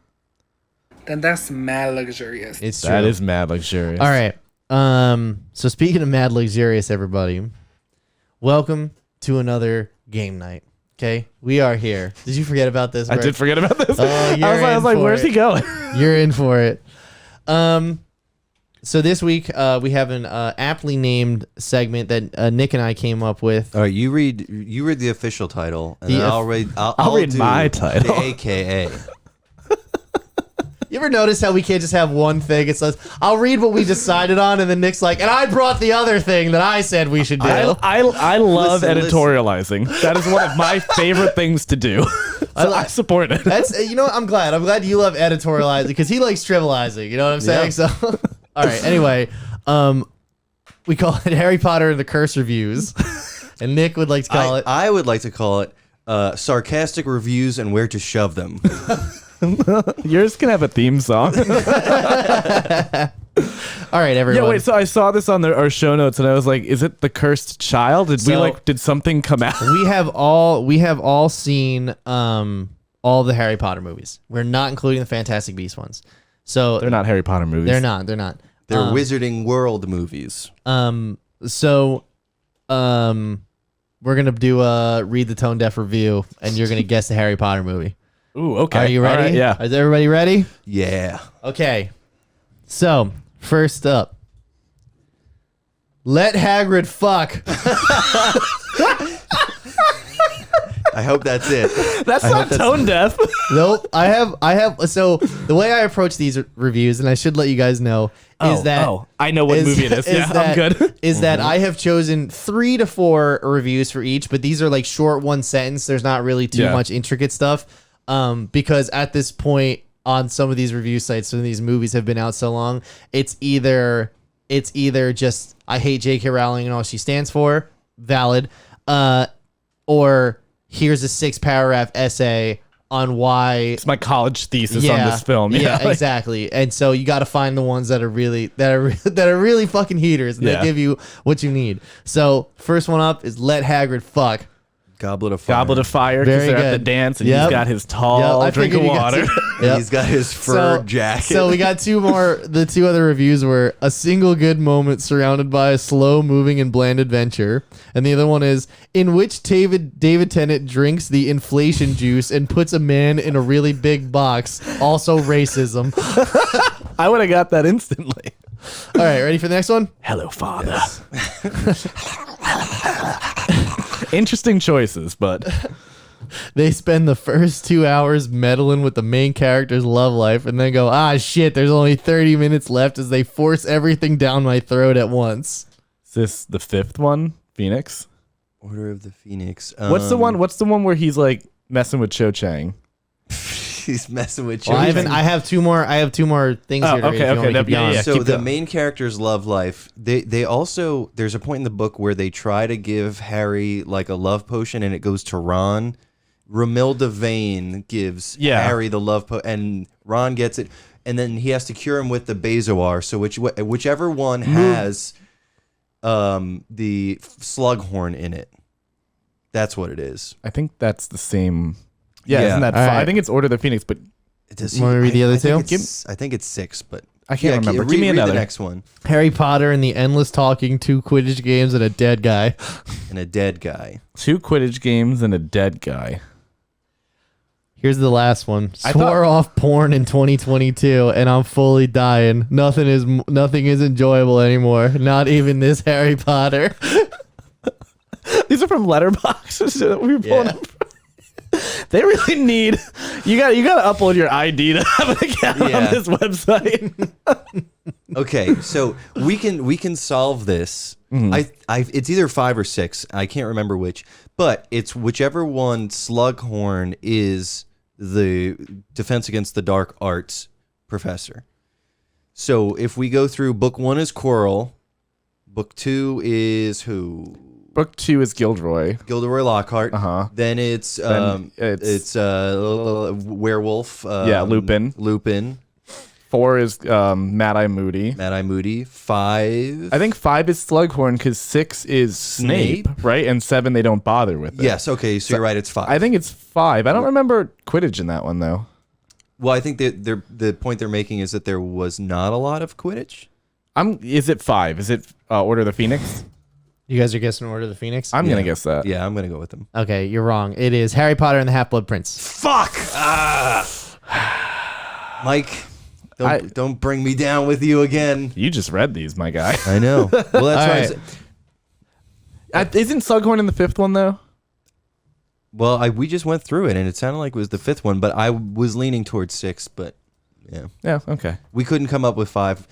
Then that's mad luxurious. It's true. that is mad luxurious. All right. So speaking of mad luxurious, everybody, welcome to another game night. Okay, we are here. Did you forget about this? I Bert? did forget about this. Oh, I you're was in like, for where's it. he going? You're in for it. So this week we have an aptly named segment that Nick and I came up with. All right, you read the official title, and The then of- I'll read do my title. The AKA. You ever notice how we can't just have one thing? It says, I'll read what we decided on, and then Nick's like, and I brought the other thing that I said we should do. I love Listen, editorializing. That is one of my favorite things to do. So I support it. That's, you know what? I'm glad you love editorializing because he likes trivializing. You know what I'm saying? Yeah. So, all right. Anyway, we call it Harry Potter and the Curse reviews, and Nick would like to call it. I would like to call it sarcastic reviews and where to shove them. Yours can have a theme song. All right, everyone. Yeah, wait. So I saw this on our show notes, and I was like, "Is it the cursed child? Did something come out?" we have all seen all the Harry Potter movies. We're not including the Fantastic Beasts ones. So They're not Harry Potter movies. They're not. They're not. They're Wizarding World movies. So we're gonna do a read the tone deaf review, and you're gonna guess the Harry Potter movie. Ooh, okay. Are you All ready? right, yeah. Is everybody ready? Yeah. Okay. So first up, let Hagrid fuck. I hope that's it. That's not tone deaf. Nope. I have. So the way I approach these reviews, and I should let you guys know, is that I know what movie it is. Yeah, I'm good. Is that I have chosen 3 to 4 reviews for each, but these are like short one sentence. There's not really too Yeah. much intricate stuff. Because at this point on some of these review sites, some of these movies have been out so long, it's either just I hate J.K. Rowling and all she stands for, valid, or here's a 6-paragraph essay on why. It's my college thesis on this film. Yeah, like- exactly. And so you got to find the ones that are really fucking heaters and Yeah. that give you what you need. So first one up is Let Hagrid Fuck. Goblet of Fire. Goblet of Fire Very because they're at the good. dance and Yep. he's got his tall Yep, I drink of figured you guys- water. Yep. He's got his fur jacket. So we got 2 more. The 2 other reviews were a single good moment surrounded by a slow moving and bland adventure. And the other one is in which David Tennant drinks the inflation juice and puts a man in a really big box. Also racism. I would have got that instantly. All right, ready for the next one? Hello, Father. Interesting choices, but they spend the first 2 hours meddling with the main character's love life and then go, shit, there's only 30 minutes left as they force everything down my throat at once. Is this the fifth one? Phoenix? Order of the Phoenix. What's the one where he's like messing with Cho Chang? He's messing with you. Well, I have two more things here. So the main character's love life, they also, there's a point in the book where they try to give Harry like a love potion and it goes to Ron. Romilda Vane gives Harry the love potion and Ron gets it, and then he has to cure him with the Bezoar. So whichever one has the Slughorn in it, that's what it is. I think that's the same. Yeah, isn't that right. I think it's Order of the Phoenix, but want me to read the other two? I think it's 6, but I can't remember. Give me read another. the next one. Harry Potter and the endless talking, 2 Quidditch games, and a dead guy. And a dead guy. 2 Quidditch games and a dead guy. Here's the last one. Swore off porn in 2022, and I'm fully dying. Nothing is enjoyable anymore. Not even this Harry Potter. These are from Letterboxd that we were pulling up. They really need you got to upload your ID to have an account on this website. Okay, so we can solve this. It's either 5 or 6. I can't remember which, but it's whichever one Slughorn is the Defense Against the Dark Arts professor. So if we go through, book 1 is Quirrell, book 2 is who? Book 2 is Gilderoy Lockhart. Then it's werewolf. Lupin. 4 is Mad-Eye Moody. 5. I think 5 is Slughorn because 6 is Snape, right? And 7 they don't bother with it. Yes. Okay. So you're right. It's 5. I think it's 5. I don't remember Quidditch in that one though. Well, I think the point they're making is that there was not a lot of Quidditch. Is it 5? Is it Order of the Phoenix? You guys are guessing Order of the Phoenix? I'm gonna guess that. Yeah, I'm gonna go with them. Okay, you're wrong. It is Harry Potter and the Half-Blood Prince. Fuck! Mike, don't bring me down with you again. You just read these, my guy. I know. Well, that's right. Isn't Slughorn in the 5th one though? Well, we just went through it, and it sounded like it was the 5th one, but I was leaning towards 6. But yeah. Yeah. Okay. We couldn't come up with 5.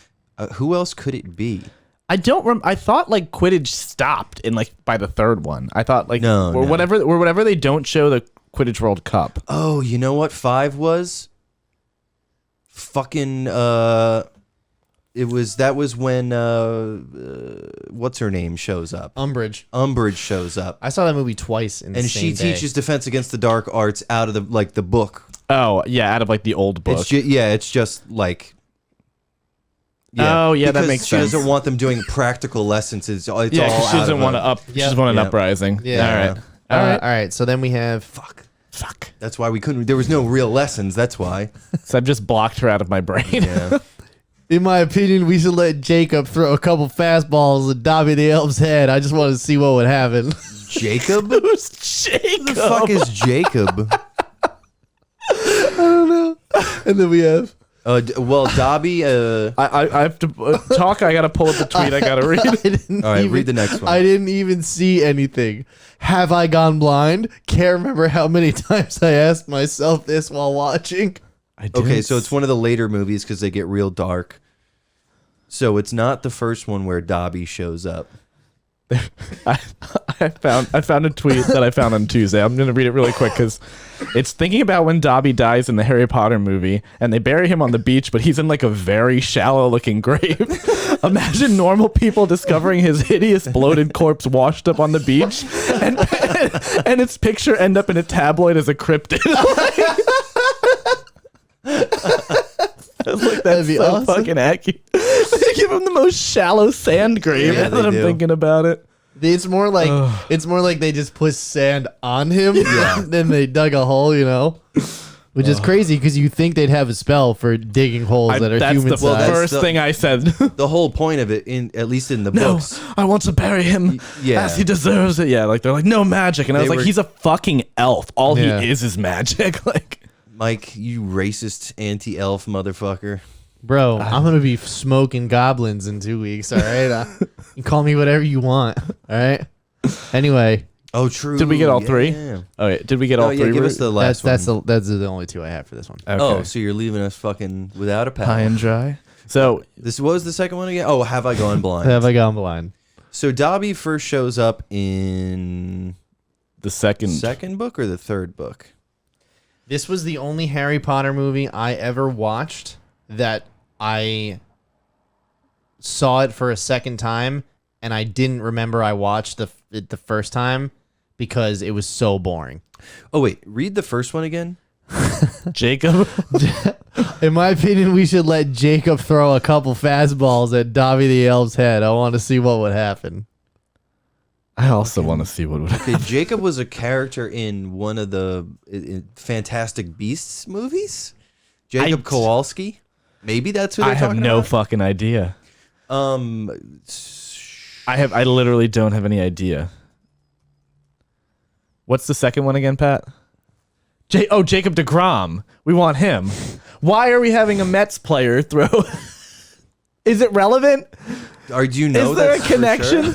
Who else could it be? I don't I thought like Quidditch stopped in like by the 3rd one. I thought like whatever they don't show the Quidditch World Cup. Oh, you know what 5 was? Fucking that was when what's her name shows up? Umbridge shows up. I saw that movie twice in the and same she day. teaches Defense Against the Dark Arts out of the book. Oh, yeah, out of like the old book. It's just like oh yeah, that makes sense. She doesn't want them doing practical lessons. It's all she doesn't want to She just want an uprising. Yeah. All right. All right. So then we have fuck. That's why we couldn't. There was no real lessons. That's why. So I've just blocked her out of my brain. Yeah. In my opinion, we should let Jacob throw a couple fastballs at Dobby the Elf's head. I just want to see what would happen. Jacob? Who's Jacob? Who the fuck is Jacob? I don't know. And then we have. Dobby. I have to talk. I gotta pull up the tweet. I gotta read. All right, read the next one. I didn't even see anything. Have I gone blind? Can't remember how many times I asked myself this while watching. Okay, so it's one of the later movies because they get real dark. So it's not the first one where Dobby shows up. I found a tweet that I found on Tuesday. I'm gonna read it really quick because it's thinking about when Dobby dies in the Harry Potter movie and they bury him on the beach, but he's in like a very shallow looking grave. Imagine normal people discovering his hideous bloated corpse washed up on the beach and its picture end up in a tabloid as a cryptid. I was like, that's so awesome. Fucking accurate. They give him the most shallow sand grave. Yeah, now that I'm thinking about it. It's more like they just put sand on him. Yeah. Then they dug a hole, which is crazy because you think they'd have a spell for digging holes that are human size. That's the first thing I said. The whole point of it, at least in the books. I want to bury him as he deserves it. Yeah, like they're like, no magic. And I was like, he's a fucking elf. All he is magic. Like, Mike, you racist anti-elf motherfucker. Bro, I'm going to be smoking goblins in 2 weeks, all right? You can call me whatever you want, all right? Anyway, Oh, true. Did we get all three? Yeah. Oh, wait, did we get Oh, all yeah, three? give us the last That's one. that's the only two I have for this one. Okay. Oh, so you're leaving us fucking without a pal. high and dry. So This was the second one again? Oh, Have I Gone Blind? Have I gone blind? So Dobby first shows up in the second. second book or the third book? This was the only Harry Potter movie I ever watched that I saw it for a second time, and I didn't remember I watched it the first time because it was so boring. Oh, wait. Read the first one again. Jacob. In my opinion, we should let Jacob throw a couple fastballs at Dobby the Elf's head. I want to see what would happen. I also want to see what would. Okay, Jacob was a character in one of the Fantastic Beasts movies. Jacob Kowalski. Maybe that's who they're I have talking no about. fucking idea. I literally don't have any idea. What's the second one again, Pat? Jacob deGrom. We want him. Why are we having a Mets player throw? Is it relevant? Or do you know Is there a that's for connection? sure?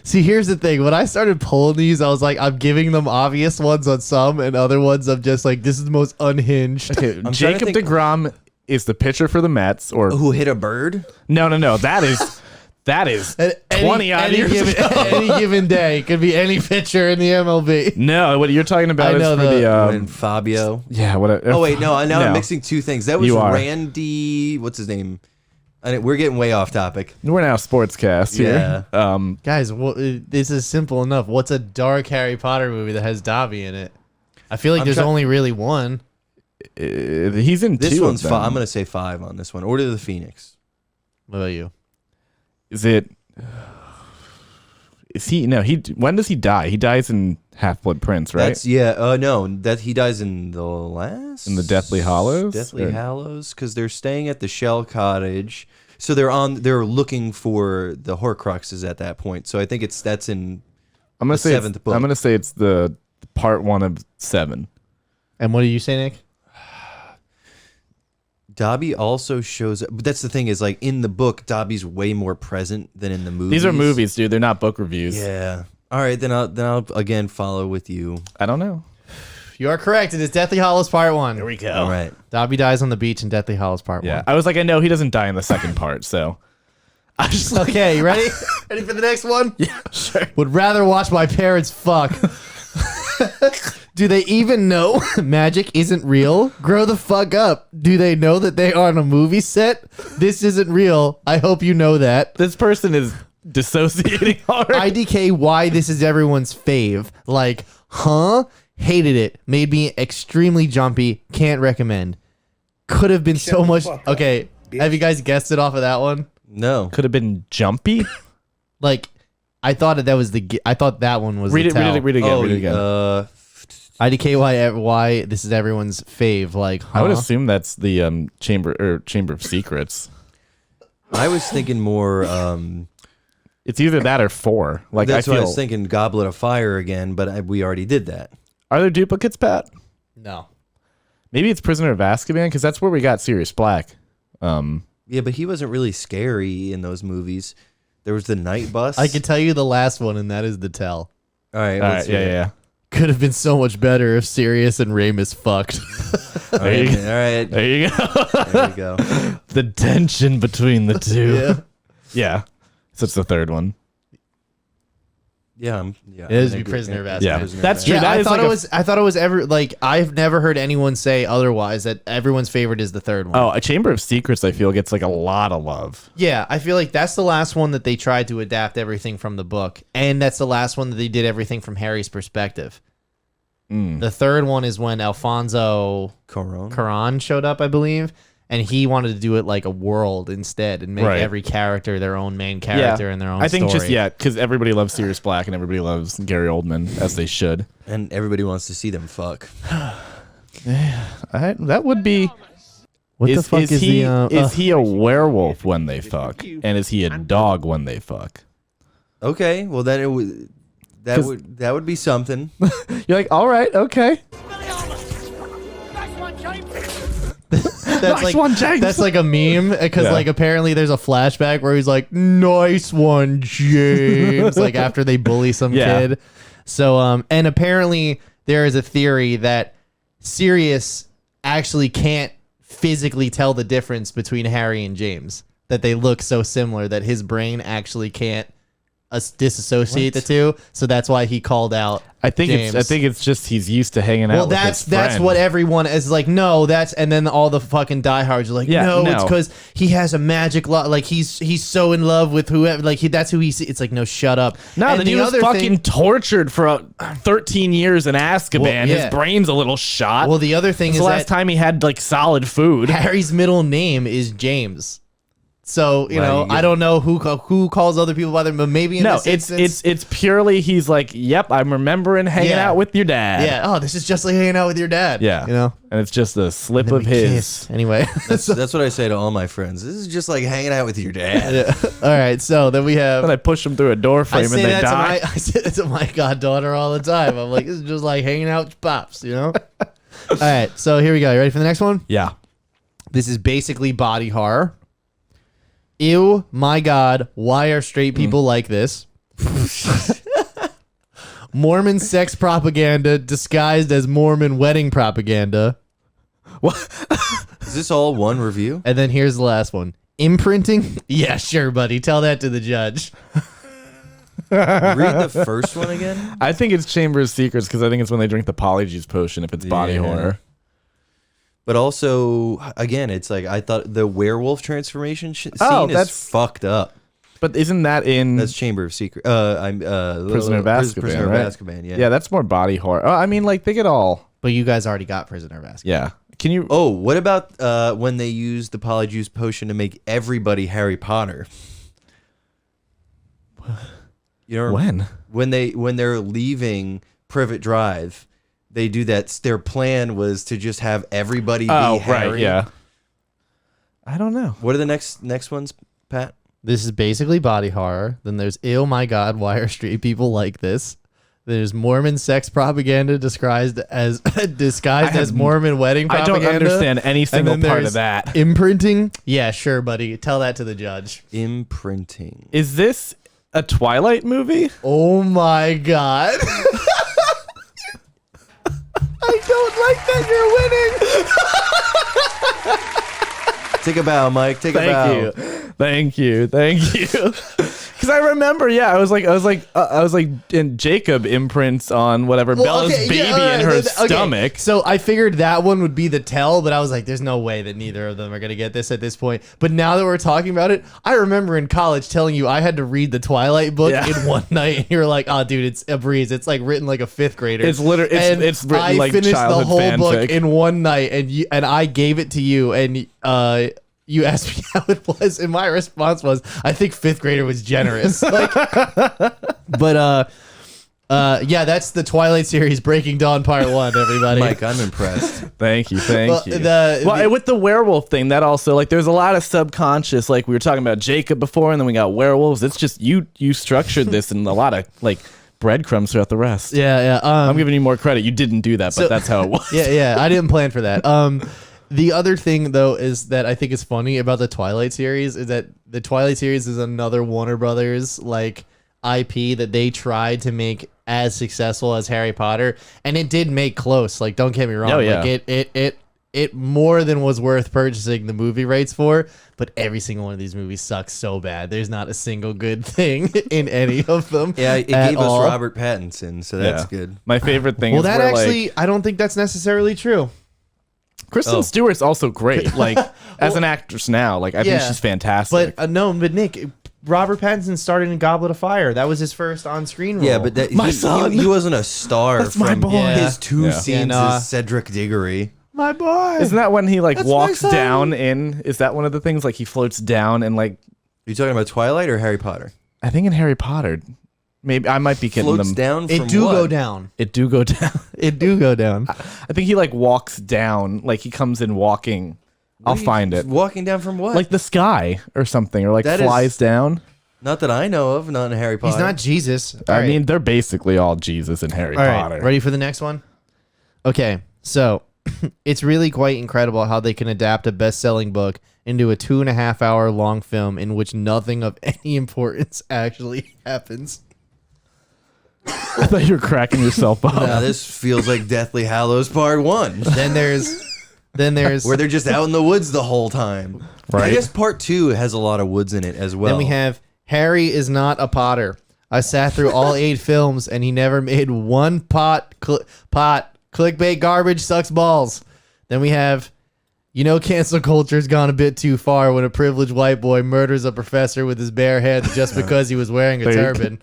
See, here's the thing. When I started pulling these, I was like, I'm giving them obvious ones on some, and other ones I'm just like, this is the most unhinged. Okay, trying to Jacob think- deGrom is the pitcher for the Mets, or Who hit a bird? no, that is At 20 odd years ago. any given day. Could be any pitcher in the MLB. No, what you're talking about I is know for the When Fabio. yeah. What? Oh wait, no. Now No. I'm mixing two things. That was You are. Randy. What's his name? We're getting way off topic. We're now sportscast here. Guys, this is simple enough. What's a dark Harry Potter movie that has Dobby in it? I feel like I'm there's try- only really one. He's in This two one's of them. I'm gonna say 5 on this one. Order of the Phoenix. What about you? Is it? Is he? No. When does he die? He dies in Half-Blood Prince, right? That's no, that he dies in the last In the Deathly Hallows? Deathly Or- Hallows, because they're staying at the Shell Cottage. So they're looking for the Horcruxes at that point. So I think that's in I'm gonna the say seventh book. I'm gonna say it's the part 1 of 7. And what do you say, Nick? Dobby also shows up, but that's the thing is like in the book, Dobby's way more present than in the movies. These are movies, dude. They're not book reviews. Yeah. All right, then I'll again follow with you. I don't know. You are correct. It is Deathly Hallows Part 1. Here we go. All right. Dobby dies on the beach in Deathly Hallows Part Yeah, 1. I was like, I know he doesn't die in the second part, so I just like, Okay, you ready? Ready for the next one? Yeah, sure. Would rather watch my parents fuck. Do they even know magic isn't real? Grow the fuck up. Do they know that they are on a movie set? This isn't real. I hope you know that. this person is dissociating hard. IDK, why this is everyone's fave. Like, huh? Hated it. Made me extremely jumpy. Can't recommend. Could have been so the much. fuck up, Okay, have you guys guessed it off of that one? No. Could have been jumpy. Like, I thought that was I thought that one was Read the it. tell. Read it again. Read it again. IDK, why this is everyone's fave. Like, huh? I would assume that's the Chamber of Secrets. I was thinking more. It's either that or 4. Like That's I what feel. I was thinking. Goblet of Fire again, but we already did that. Are there duplicates, Pat? No. Maybe it's Prisoner of Azkaban because that's where we got Sirius Black. Yeah, but he wasn't really scary in those movies. There was the night bus. I can tell you the last one, and that is the tell. All right. All let's right, hear it. yeah. Could have been so much better if Sirius and Ramus fucked. All There you right. go. All right. There you go. There we go. The tension between the two. Yeah. Yeah. So it's the third one. Yeah. It is be Prisoner of Azkaban. Yeah. Prisoner of That's Azkaban. true. Yeah, That I is thought like it was. I thought it was ever like I've never heard anyone say otherwise that everyone's favorite is the third one. Oh, a Chamber of Secrets, I feel, gets like a lot of love. Yeah, I feel like that's the last one that they tried to adapt everything from the book, and that's the last one that they did everything from Harry's perspective. The third one is when Alfonso Cuarón. Cuarón showed up, I believe, and he wanted to do it like a world instead and make Right. every character their own main character and their own I think story. just, because everybody loves Sirius Black and everybody loves Gary Oldman, as they should. And everybody wants to see them fuck. That would be... What the fuck is he, the... is he a werewolf when they fuck? And is he a dog when they fuck? Okay. Well, then it would. That would be something. You're like, all right, okay. that's Nice like one, James. that's like a meme because Yeah. like apparently there's a flashback where he's like, "Nice one, James," like after they bully some Yeah. kid. So, and apparently there is a theory that Sirius actually can't physically tell the difference between Harry and James. That they look so similar that his brain actually can't disassociate the two. So that's why he called out. I think James. it's just he's used to hanging out. Well, with his that's friend. what everyone is like. No, and then all the fucking diehards are like, Yeah, no, no. it's because he has a magic like he's so in love with whoever, like that's who he sees. It's like, no, shut up. No, and then he was fucking tortured for 13 years in Azkaban. Well, yeah. His brain's a little shot. Well, the other thing It's is the last that time he had like solid food. Harry's middle name is James. So you Wow, know, you get- I don't know who calls other people by their, but maybe in No, this instance, it's purely he's like, yep, I'm remembering hanging Yeah. out with your dad. yeah. Oh, this is just like hanging out with your dad. Yeah. you know. And it's just a slip Then of we his. kiss. Anyway. That's what I say to all my friends. This is just like hanging out with your dad. Yeah. All right. So then we have. Then I push him through a door I frame say and they that die. I say that to my goddaughter all the time. I'm like, this is just like hanging out with pops, you know? All right, so here we go. You ready for the next one? Yeah. This is basically body horror. Ew, my God, why are straight people like this? Mormon sex propaganda disguised as Mormon wedding propaganda. Is this all one review? And then here's the last one. Imprinting? Yeah, sure, buddy. Tell that to the judge. Read the first one again. I think it's Chamber of Secrets because I think it's when they drink the Polyjuice potion if it's body Yeah. horror. But also, again, it's like I thought the werewolf transformation scene Oh, is that's- fucked up. But isn't that in That's Chamber of Secret. I'm Prisoner of Azkaban? Prisoner right? of Azkaban. Yeah. Yeah, that's more body horror. Oh, I mean, like they get all. But you guys already got Prisoner of Azkaban. Yeah. Can you? Oh, what about when they used the Polyjuice potion to make everybody Harry Potter? You know When? when they're leaving Privet Drive, they do that. Their plan was to just have everybody be Oh, Harry. right. Yeah. I don't know. What are the next ones, Pat? This is basically body horror. Then there's, ew, my God, why are straight people like this? There's Mormon sex propaganda disguised as Mormon wedding I propaganda. don't understand any And single then part there's of that. Imprinting? Yeah, sure, buddy. Tell that to the judge. Imprinting. Is this a Twilight movie? Oh my God. I don't like that you're winning. Take a bow, Mike. Take a bow. Thank you. Because I remember, I was like, and Jacob imprints on whatever Bella's baby in her stomach. So I figured that one would be the tell, but I was like, there's no way that neither of them are gonna get this at this point. But now that we're talking about it, I remember in college telling you I had to read the Twilight book Yeah. in one night, and you were like, "Oh, dude, it's a breeze. It's like written like a fifth grader. It's literally it's written I like finished the childhood whole book fanfic. in one night, and I gave it to you, and you asked me how it was, and my response was, I think fifth grader was generous. Like, but that's the Twilight series, Breaking Dawn Part 1, everybody. Mike, I'm impressed. Thank you. Well, With the werewolf thing, that also like there's a lot of subconscious. Like we were talking about Jacob before, and then we got werewolves. It's just you structured this in a lot of like breadcrumbs throughout the rest. Yeah. I'm giving you more credit. You didn't do that, but that's how it was. Yeah. I didn't plan for that. The other thing, though, is that I think is funny about the Twilight series is that the Twilight series is another Warner Brothers like IP that they tried to make as successful as Harry Potter, and it did make close. Like, don't get me wrong. Oh, yeah. Like it more than was worth purchasing the movie rights for. But every single one of these movies sucks so bad. There's not a single good thing in any of them. Yeah, it at gave all. us Robert Pattinson, so that's good. My favorite thing Well, is that where, actually, like, I don't think that's necessarily true. Kristen Stewart's also great. Like as an actress now, like I think she's fantastic. But Nick, Robert Pattinson started in Goblet of Fire. That was his first on-screen role. Yeah, but that, My son. he wasn't a star That's my from boy. his two Yeah. scenes Yeah, as Cedric Diggory. my boy. Isn't that when he like That's walks my son. down in? Is that one of the things? Like he floats down and like Are you talking about Twilight or Harry Potter? I think in Harry Potter. Maybe I might be getting Floats them. down from It do what? go down. It do go down. It do go down. I think he like walks down. Like he comes in walking. I'll find it. Walking down from what? Like the sky or something, or like That is- flies down. Not that I know of, not in Harry Potter. He's not Jesus. I mean, they're basically all Jesus and Harry All right, Potter. ready for the next one? Okay, so it's really quite incredible how they can adapt a best-selling book into a 2.5-hour long film in which nothing of any importance actually happens. I thought you were cracking yourself up. Now this feels like Deathly Hallows Part 1. Then there's Where they're just out in the woods the whole time. Right. I guess Part 2 has a lot of woods in it as well. then we have Harry is not a Potter. I sat through all 8 films and he never made one pot. Clickbait garbage sucks balls. Then we have, cancel culture's gone a bit too far when a privileged white boy murders a professor with his bare hands just because he was wearing a Fake. turban.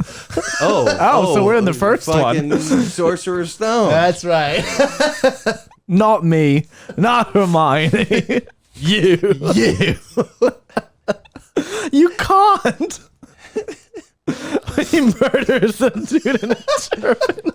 Oh, so we're in the first one. Sorcerer's Stone. That's right. Not me. Not Hermione. You. You. You can't. He murders a dude in a turban.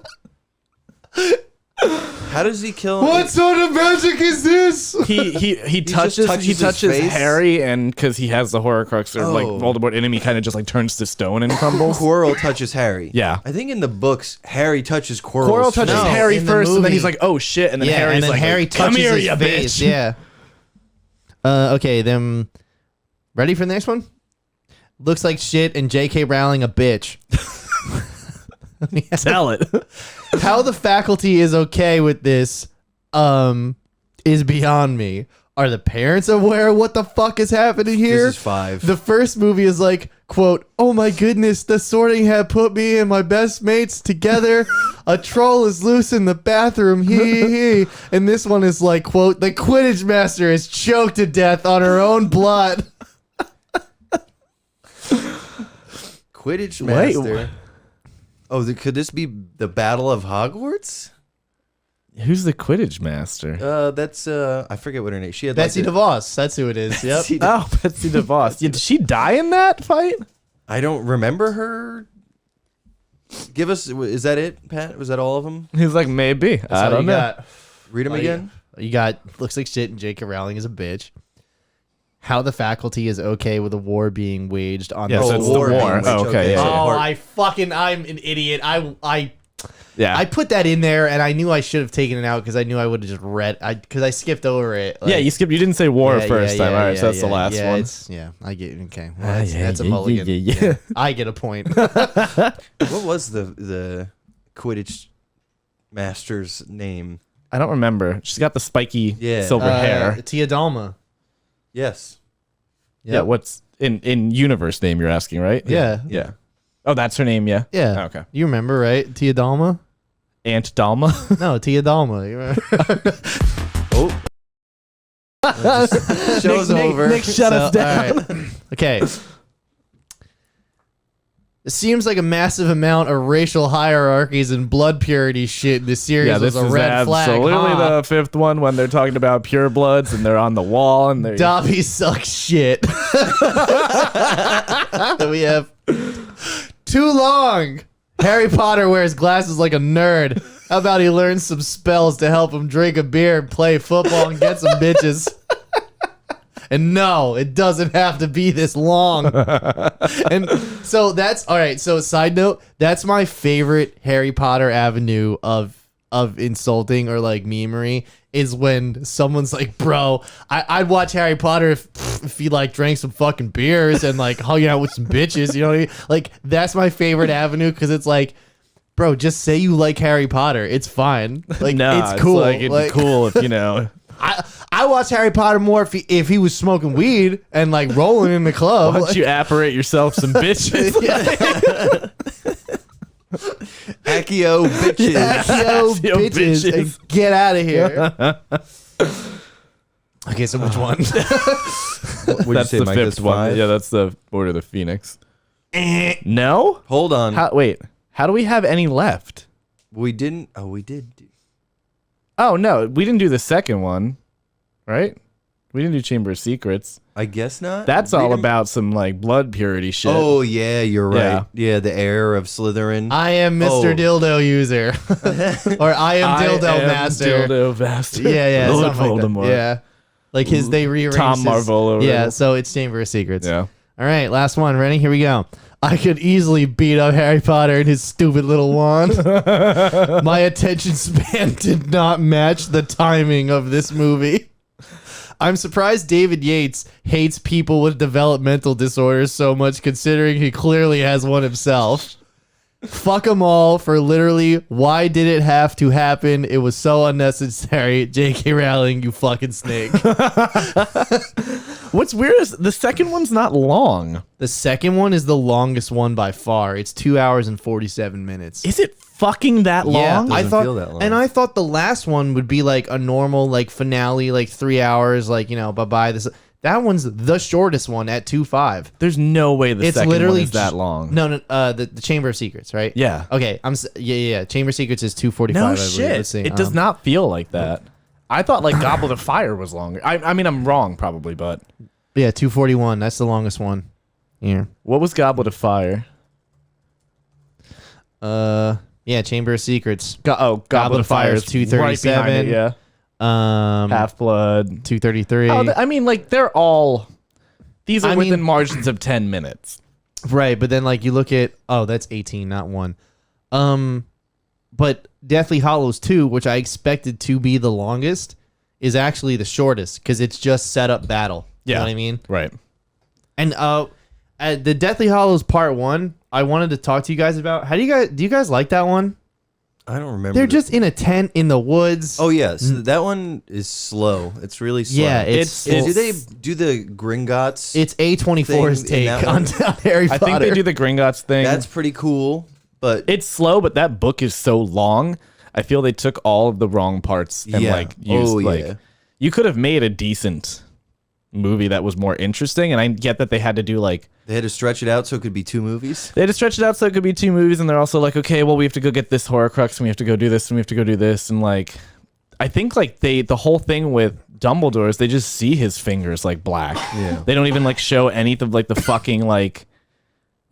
How does he kill him? What sort of magic is this? He touches his face? Harry, and because he has the Horcrux or like Voldemort enemy, kind of just like turns to stone and crumbles. Quirrell touches Harry. Yeah. I think in the books, Harry touches Quirrell. Quirrell touches No, Harry in the first, and then movie- he's like, "Oh shit!" And then Yeah, Harry's and then like, Harry "Come touches here, his you face. bitch!" Yeah. Okay, then. Ready for the next one? Looks like shit and J.K. Rowling a bitch. Tell it. How the faculty is okay with this is beyond me. Are the parents aware of what the fuck is happening here? This is 5. The first movie is like, quote, "Oh my goodness, the sorting hat put me and my best mates together. A troll is loose in the bathroom. Hee. And this one is like, quote, "The Quidditch master is choked to death on her own blood." Quidditch Wait, Master. Could this be the Battle of Hogwarts? Who's the Quidditch master? That's I forget what her name. She had Betsy like DeVos. That's who it is. Yep. Betsy Oh, Betsy DeVos. Did she die in that fight? I don't remember her. Give us. Is that it, Pat? Was that all of them? He's like, maybe. I So don't you know. got- Read them again. You got looks like shit and J.K. Rowling is a bitch. How the faculty is okay with a war being waged on Yeah, the so it's the war war. language, Oh, okay. okay. Yeah. Oh, Part- I'm an idiot. Yeah. I put that in there and I knew I should have taken it out because I knew I would have just read because I skipped over it. Yeah, you skipped. You didn't say war Yeah, first time. All right, so that's the last yeah, one. I get okay. Well, Yeah, that's a yeah, mulligan. yeah. I get a point. What was the Quidditch Master's name? I don't remember. She's got the spiky Yeah. silver hair. Tia Dalma. Yes. Yeah, what's in universe name you're asking, right? Yeah. Yeah. Oh, that's her name, yeah. Yeah. Oh, okay. You remember, right? Tia Dalma? Aunt Dalma. No, Tia Dalma. You remember? Oh. Show's over. Nick shut us down. all right. Okay. It seems like a massive amount of racial hierarchies and blood purity shit in this series Yeah, this was a is red flag. absolutely huh? the fifth one when they're talking about pure bloods and they're on the wall and they're Dobby sucks shit. Then we have too long. Harry Potter wears glasses like a nerd. How about he learns some spells to help him drink a beer and play football and get some bitches? And no, it doesn't have to be this long. And so that's all right. So side note, that's my favorite Harry Potter avenue of insulting or like memery is when someone's like, bro, I'd watch Harry Potter if he like drank some fucking beers and like hung out with some bitches. You know what I mean? Like that's my favorite avenue because it's like, bro, just say you like Harry Potter. It's fine. Like nah, it's cool. Like, it'd be cool if, you know. I watch Harry Potter more if he was smoking weed and like rolling in the club. Why don't you apparate yourself some bitches? Accio bitches. Accio Accio bitches, bitches. and get out of here. Okay, so which one? That's the fifth one. Yeah, that's the Order of the Phoenix. No? Hold on. Wait. How do we have any left? We didn't. Oh, we did. Oh, no. We didn't do the second one, right? We didn't do Chamber of Secrets. I guess not. That's Read all 'em- about some like blood purity shit. Oh yeah, you're right. Yeah. Yeah, the heir of Slytherin. I am Mr. Oh. Dildo user, or I am Dildo Master. Dildo Master. Yeah, Lord something like that. Voldemort. Yeah, like they rearranged Tom his- Marvolo or Yeah, whatever. so it's Chamber of Secrets. Yeah. All right, last one. Ready? Here we go. I could easily beat up Harry Potter and his stupid little wand. My attention span did not match the timing of this movie. I'm surprised David Yates hates people with developmental disorders so much, considering he clearly has one himself. Fuck them all for literally, why did it have to happen? It was so unnecessary. J.K. Rowling, you fucking snake. What's weird is the second one's not long. The second one is the longest one by far. It's 2 hours and 47 minutes. Is it fucking that long? I Doesn't thought, feel that long. and I thought the last one would be like a normal like finale, like 3 hours, like, you know, bye-bye. That one's the shortest one at 2:05. There's no way the It's second literally one is that long. No, the Chamber of Secrets, right? Yeah. Okay, yeah. Chamber of Secrets is 2:45. No I believe. shit. Let's see. It does not feel like that. I thought like Goblet of Fire was longer. I mean, I'm wrong probably, but Yeah, 2:41. That's the longest one. Here. what was Goblet of Fire? Yeah, Chamber of Secrets. Goblet of Fire is 237. right behind it, yeah. Half Blood. 233. I mean, like they're all. These are I within mean- margins of 10 minutes. Right, but then like you look at that's 18, not 1. But Deathly Hollows 2, which I expected to be the longest, is actually the shortest because it's just set up battle. You know what I mean? Right. And the Deathly Hollows Part 1, I wanted to talk to you guys about. Do you guys like that one? I don't remember. They're just in a tent in the woods. Oh yes, that one is slow. It's really slow. Yeah, it's do they do the Gringotts? It's A24's thing in take that on one? Harry I Potter. think they do the Gringotts thing. That's pretty cool, but It's slow, but that book is so long. I feel they took all of the wrong parts and Yeah. like used Oh, like yeah. you could have made a decent movie that was more interesting. And I get that they had to do like they had to stretch it out so it could be 2 movies. they had to stretch it out so it could be 2 movies, and they're also like, okay, well we have to go get this Horcrux and we have to go do this and we have to go do this, and like I think like the whole thing with Dumbledore is they just see his fingers like black. Yeah. They don't even like show anything like the fucking like.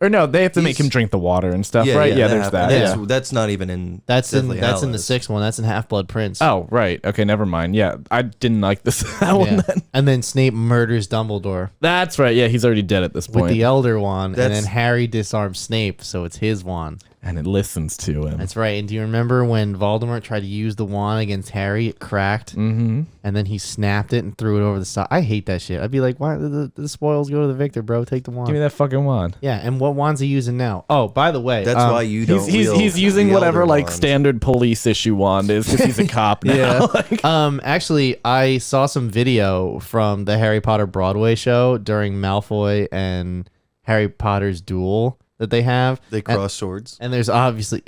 Or no, they have to make him drink the water and stuff, right? Yeah, there's that. That's not even in. That's in Deathly the Hallows. 6th one. That's in Half-Blood Prince. Oh, right. Okay, never mind. Yeah, I didn't like this that one Yeah. then. And then Snape murders Dumbledore That's right. Yeah, he's already dead at this with point. the Elder Wand, and That's- then Harry disarms Snape, so it's his wand. And it listens to him. That's right. And do you remember when Voldemort tried to use the wand against Harry? It cracked, and then he snapped it and threw it over the side. I hate that shit. I'd be like, why the spoils go to the victor, bro? Take the wand. Give me that fucking wand. Yeah, and what wand's he using now? Oh, by the way, That's why you don't. wield He's using the whatever Elder like Wand. standard police issue wand is because he's a cop now. Yeah. Like- Actually, I saw some video from the Harry Potter Broadway show during Malfoy and Harry Potter's duel that they have. They cross swords. And there's obviously,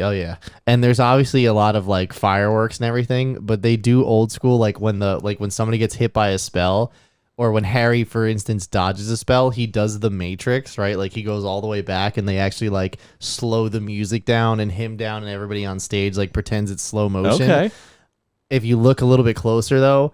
and there's obviously a lot of like fireworks and everything, but they do old school, like when somebody gets hit by a spell, or when Harry, for instance, dodges a spell, he does the Matrix, right? Like he goes all the way back, and they actually like slow the music down and him down, and everybody on stage like pretends it's slow motion. okay. If you look a little bit closer though,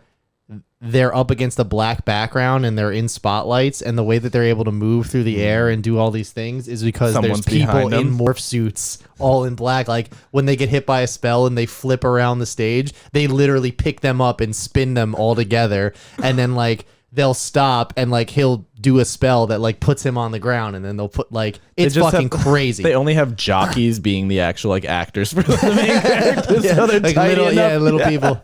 they're up against a black background and they're in spotlights, and the way that they're able to move through the air and do all these things is because Someone's there's people behind in them. morph suits all in black. Like when they get hit by a spell and they flip around the stage, they literally pick them up and spin them all together, and then like they'll stop and like he'll do a spell that like puts him on the ground, and then they'll put like it's just fucking have- crazy. They only have jockeys being the actual like actors for the main characters. Yeah, so they're like tiny little, enough. little people.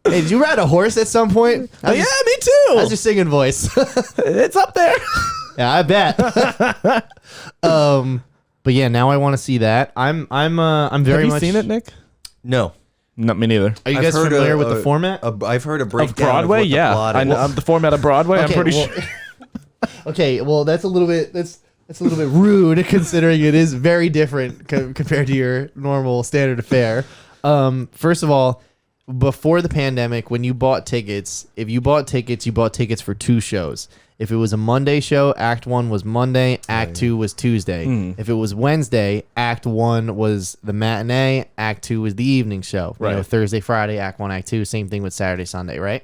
Hey, did you ride a horse at some point? Oh, yeah, me too. How's your singing voice? It's up there. Yeah, I bet. But yeah, now I want to see that. I'm very Have you much. seen it, Nick? No. No, me neither. Are you I've guys heard familiar with the format? I've heard a Of breakdown Broadway, what the yeah. plot I is. know the format of Broadway. I'm pretty well, sure. Okay, well that's a little bit that's a little bit rude considering it is very different compared to your normal standard affair. First of all, before the pandemic, when you bought tickets, if you bought tickets, you bought tickets for 2 shows. If it was a Monday show, Act 1 was Monday, Act 2 was Tuesday. If it was Wednesday, Act 1 was the matinee, Act 2 was the evening show. You know, Right. Thursday, Friday, Act 1, Act 2, same thing with Saturday, Sunday, right?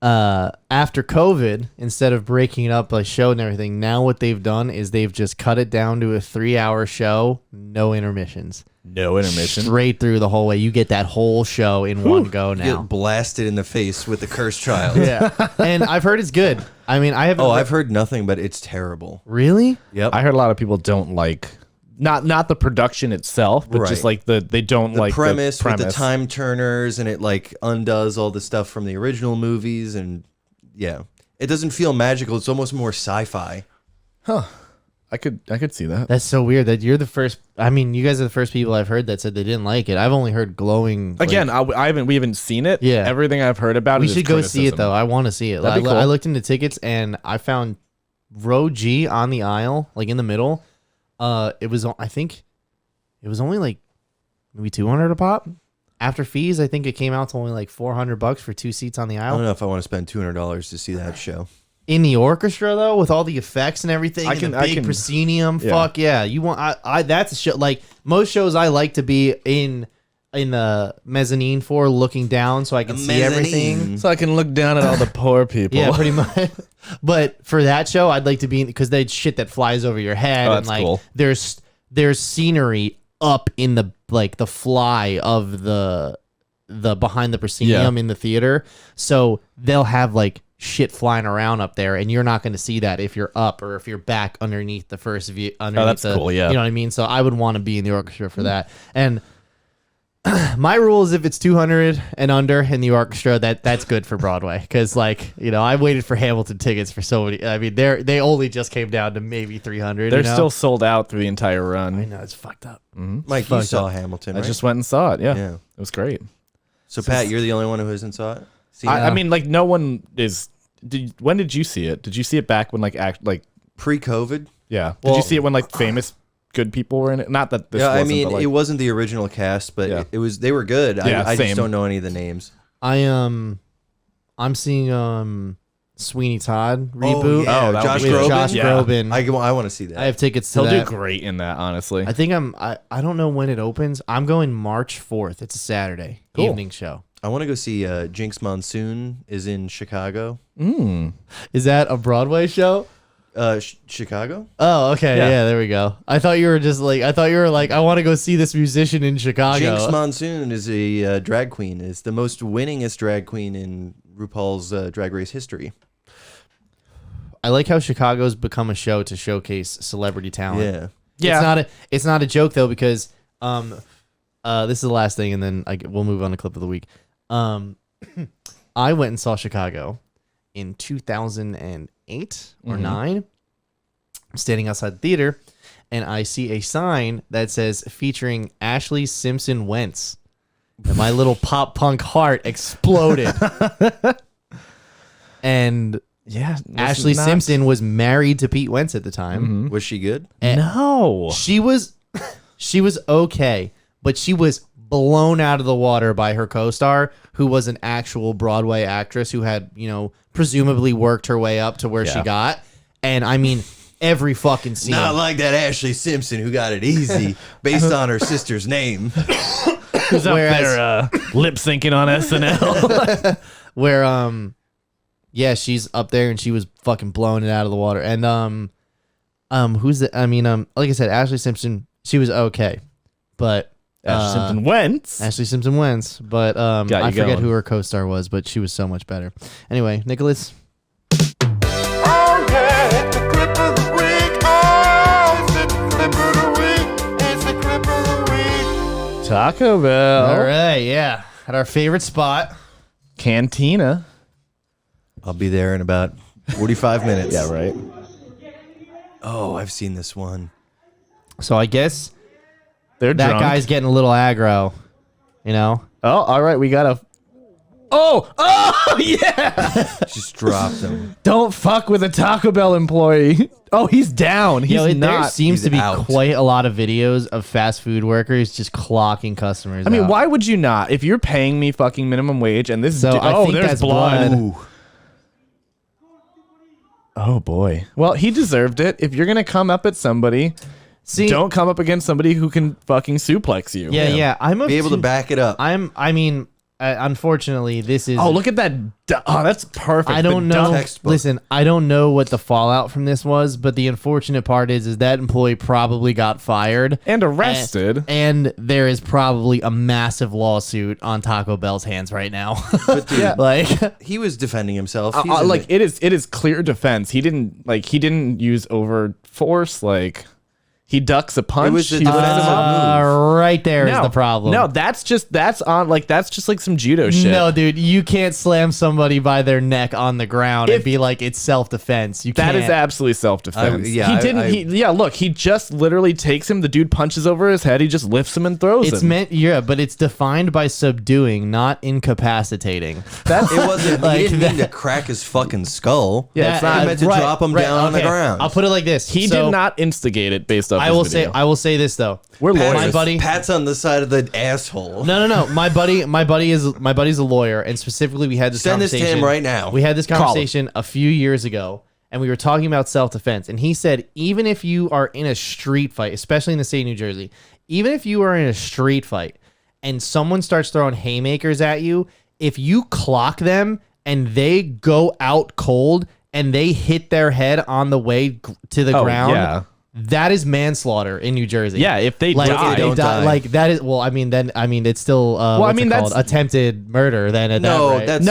After COVID, instead of breaking it up like show and everything, now what they've done is they've just cut it down to a 3-hour show, no intermissions, No intermission. straight through the whole way. You get that whole show in one go You now. get blasted in the face with the cursed child. Yeah, and I've heard it's good. I mean, I haven't. Oh, I've heard nothing, but it's terrible. really. Yep. I heard a lot of people don't like not the production itself, but just Right. like they don't the like premise the with the time turners, and it like undoes all the stuff from the original movies, and yeah, It doesn't feel magical. It's almost more sci-fi. I could see that. That's so weird that you're the first. I mean, you guys are the first people I've heard that said they didn't like it. I've only heard glowing. Again, we haven't seen it. Yeah. Everything I've heard about we it is should go see it criticism. though. I want to see it. That'd be cool. I looked into tickets and I found row G on the aisle, like in the middle. It was I think it was only like maybe $200 a pop. After fees, I think it came out to only like $400 for 2 seats on the I aisle. don't know if I want to spend $200 to see that show. In the orchestra though, with all the effects and everything, I and can- the I big can- proscenium. yeah. Fuck yeah, you want? I that's a show. Like most shows, I like to be in the mezzanine for, looking down so I can see everything. So I can look down at all the poor people. Yeah, pretty much. But for that show, I'd like to be because they shit that flies over your head, Oh, and that's like cool. there's scenery up in the the fly of the behind the proscenium in the theater. So they'll have like shit flying around up there, and you're not going to see that if you're up or if you're back underneath the first view. Underneath that's cool, yeah. You know what I mean? So I would want to be in the orchestra for that. And my rule is if it's 200 and under in the orchestra, that's good for Broadway. Because like, you know, I waited for Hamilton tickets for so many. I mean, they only just came down to maybe 300. They're you know? still sold out through the entire run. I know, it's fucked up. Mike, you fucked saw up. Hamilton, I right? just went and saw it. Yeah. Yeah. It was great. So, Pat, you're the only one who hasn't saw it? Seen it? I mean, like, no one is. When did you see it? Did you see it back when, like, Pre-COVID? yeah? Did Well- you see it when, like, famous good people were in it? Not that this Yeah, I wasn't, mean, but, like, it wasn't the original cast, but Yeah. it was. They were good. Yeah, I same. just don't know any of the names. I'm seeing Sweeney Todd reboot. yeah. Oh, that Josh would be with Groban? Josh Yeah. Groban. I want to see that. I have tickets to he'll that. do great in that, honestly. I think I don't know when it opens. I'm going March 4th. It's a Saturday Cool. evening show. I want to go see Jinx Monsoon is in Chicago. Is that a Broadway show? Chicago? Oh, okay. Yeah. Yeah, there we go. I thought you were like, I want to go see this musician in Chicago. Jinx Monsoon is a drag queen. It's the most winningest drag queen in RuPaul's Drag Race history. I like how Chicago's become a show to showcase celebrity talent. Yeah. It's not a joke though, because this is the last thing, and then we'll move on to clip of the week. I went and saw Chicago in 2008 or 9. I'm standing outside the theater, and I see a sign that says featuring Ashley Simpson Wentz. And my little pop punk heart exploded. And yeah. Ashley Simpson was married to Pete Wentz at the time. Was she good? No. She was okay, but she was blown out of the water by her co-star, who was an actual Broadway actress who had, you know, presumably worked her way up to where she Yeah. got. And I mean, every fucking scene. Not like that Ashley Simpson who got it easy based on her sister's name. Who's up Whereas- there lip syncing on SNL? where yeah, she's up there and she was fucking blowing it out of the water. And who's the like I said, Ashley Simpson, she was okay. But Ashley Simpson Wentz. Ashley Simpson wins, but Got you I forget going. who her co-star was, but she was so much better. Anyway, Nicholas, Oh yeah, it's the clip of the week. Oh, it's the clip of the week. It's the clip of the week. Taco Bell. all right, yeah, at our favorite spot. Cantina. I'll be there in about 45 minutes. Yeah, right. Oh, I've seen this one. So I guess They're that drunk. guy's getting a little aggro, you know. Oh, all right. We got a. Oh, yeah. Just dropped him. Don't fuck with a Taco Bell employee. Oh, he's down. He's There not. seems he's to be out. quite a lot of videos of fast food workers just clocking customers. I mean, out. why would you not? If you're paying me fucking minimum wage and this is. So I oh, think there's that's blood. blood. Ooh. Oh, boy. Well, he deserved it. If you're going to come up at somebody, See, don't come up against somebody who can fucking suplex you. yeah. I'm Be able to back it up. Unfortunately, this is. Oh, look at that. Oh, that's perfect. I don't The know. dunk- textbook. Listen, I don't know what the fallout from this was, but the unfortunate part is that employee probably got fired And arrested. and there is probably a massive lawsuit on Taco Bell's hands right now. But dude, like, he was defending himself. He's in it is clear defense. He didn't use over force. Like He ducks a punch. It was the He lifts him defensive up. move. Right there is the problem. No, that's just like some judo shit. No, dude, you can't slam somebody by their neck on the ground and be like it's self-defense. You That can't. is absolutely self-defense. Yeah, Look, he just literally takes him. The dude punches over his head. He just lifts him and throws It's him. meant, yeah, but it's defined by subduing, not incapacitating. It wasn't. Like he didn't mean to crack his fucking skull. Yeah, it's not- He meant to drop him down on the ground. I'll put it like this. He So, did not instigate it based off. I will his video. say this though. We're lawyers. My buddy. Pat's on the side of the asshole. No. My buddy's a lawyer, and specifically we had this Send this to conversation. him right now. We had this Call him. conversation a few years ago, and we were talking about self-defense. And he said, even if you are in a street fight, especially in the state of New Jersey, even if you are in a street fight and someone starts throwing haymakers at you, if you clock them and they go out cold and they hit their head on the way to the ground, yeah. that is manslaughter in New Jersey. Yeah, if they like, die. if they Don't die. like that is well. I mean, it's still. What's it called? Attempted murder. Then at No, that rate. that's-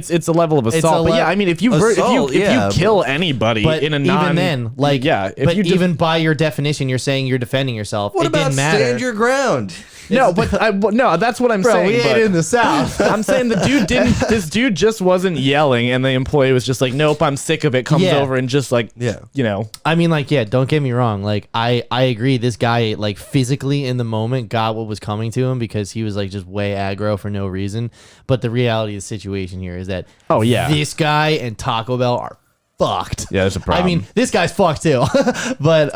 No. It's a level of assault. But yeah, I mean, if you Assault, if yeah, you kill anybody But in a even then, like, yeah, if but you even by your definition, you're saying you're defending yourself. What it about didn't matter. stand your ground? no, but no, that's what I'm Bro, saying. we but ain't in the South. I'm saying the dude didn't. This dude just wasn't yelling, and the employee was just like, "Nope, I'm sick of it." Comes Yeah. over and just like, Yeah. you know, I mean, like, yeah, don't get me wrong. Like, I agree. This guy, like, physically in the moment got what was coming to him because he was, like, just way aggro for no reason. But the reality of the situation here is that Oh, yeah. this guy and Taco Bell are fucked. Yeah, there's a problem. I mean, this guy's fucked too. But,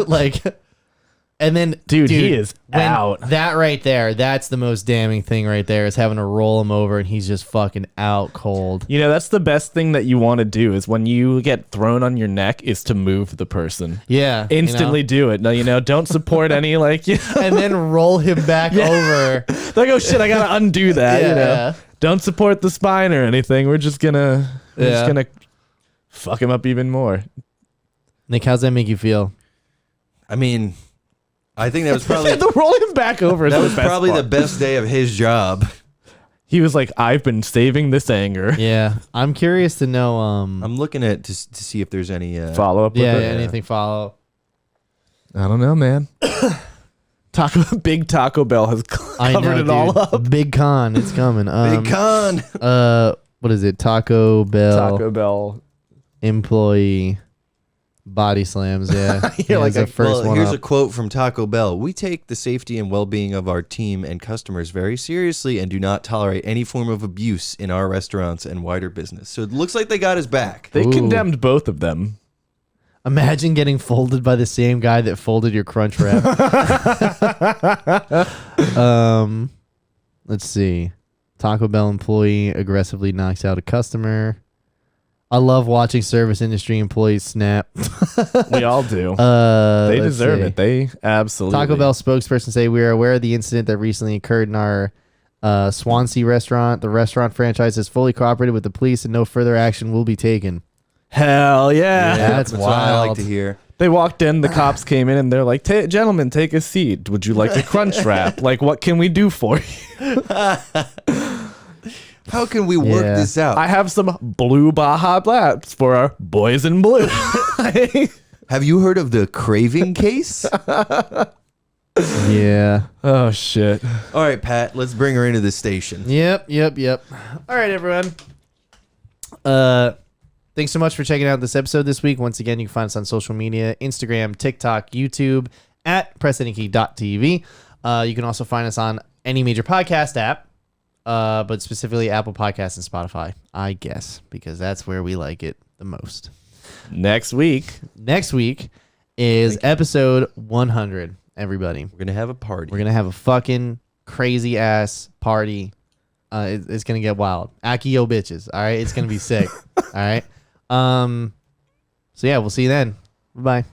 like, and then, Dude, he is when out. That right there, that's the most damning thing right there is having to roll him over and he's just fucking out cold. you know, that's the best thing that you want to do is when you get thrown on your neck is to move the person. Yeah. you know? Instantly do it. No, don't support any like. And then roll him back over. Like, oh shit, I gotta undo that. Yeah. Don't support the spine or anything. We're just gonna Yeah. fuck him up even more. Nick, how's that make you feel? I mean, I think that was probably The roll him back over. that is was the best probably the part. best day of his job. He was like, I've been saving this anger. Yeah, I'm curious to know. I'm looking at to see if there's any Follow up. With Yeah, it? anything follow? I don't know, man. Big Taco Bell has I covered know, it all dude. up. Big con, it's coming. big con. What is it? Taco Bell Taco Bell. employee body slams. Yeah, You're like the a- first Well, one here's up. a quote from Taco Bell. We take the safety and well-being of our team and customers very seriously and do not tolerate any form of abuse in our restaurants and wider business. So it looks like they got his back. They Ooh. condemned both of them. Imagine getting folded by the same guy that folded your crunch wrap. Let's see. Taco Bell employee aggressively knocks out a customer. I love watching service industry employees snap. We all do. They Let's deserve see. it. They absolutely. Taco Bell spokesperson say we are aware of the incident that recently occurred in our Swansea restaurant. The restaurant franchise has fully cooperated with the police and no further action will be taken. Hell yeah. That's what I like wild. to hear. They walked in, the cops came in, and they're like, gentlemen, take a seat. Would you like a crunch wrap? Like, what can we do for you? How can we work Yeah. this out? I have some blue Baja Blast for our boys in blue. Have you heard of the craving case? Yeah. Oh, shit. All right, Pat, let's bring her into the station. Yep. All right, everyone. Thanks so much for checking out this episode this week. Once again, you can find us on social media, Instagram, TikTok, YouTube, at pressanykey.tv. You can also find us on any major podcast app, but specifically Apple Podcasts and Spotify, I guess, because that's where we like it the most. Next week. Next week is episode 100, everybody. We're going to have a party. We're going to have a fucking crazy ass party. It's going to get wild. Akio bitches. All right. It's going to be sick. All right. So yeah, we'll see you then. Bye.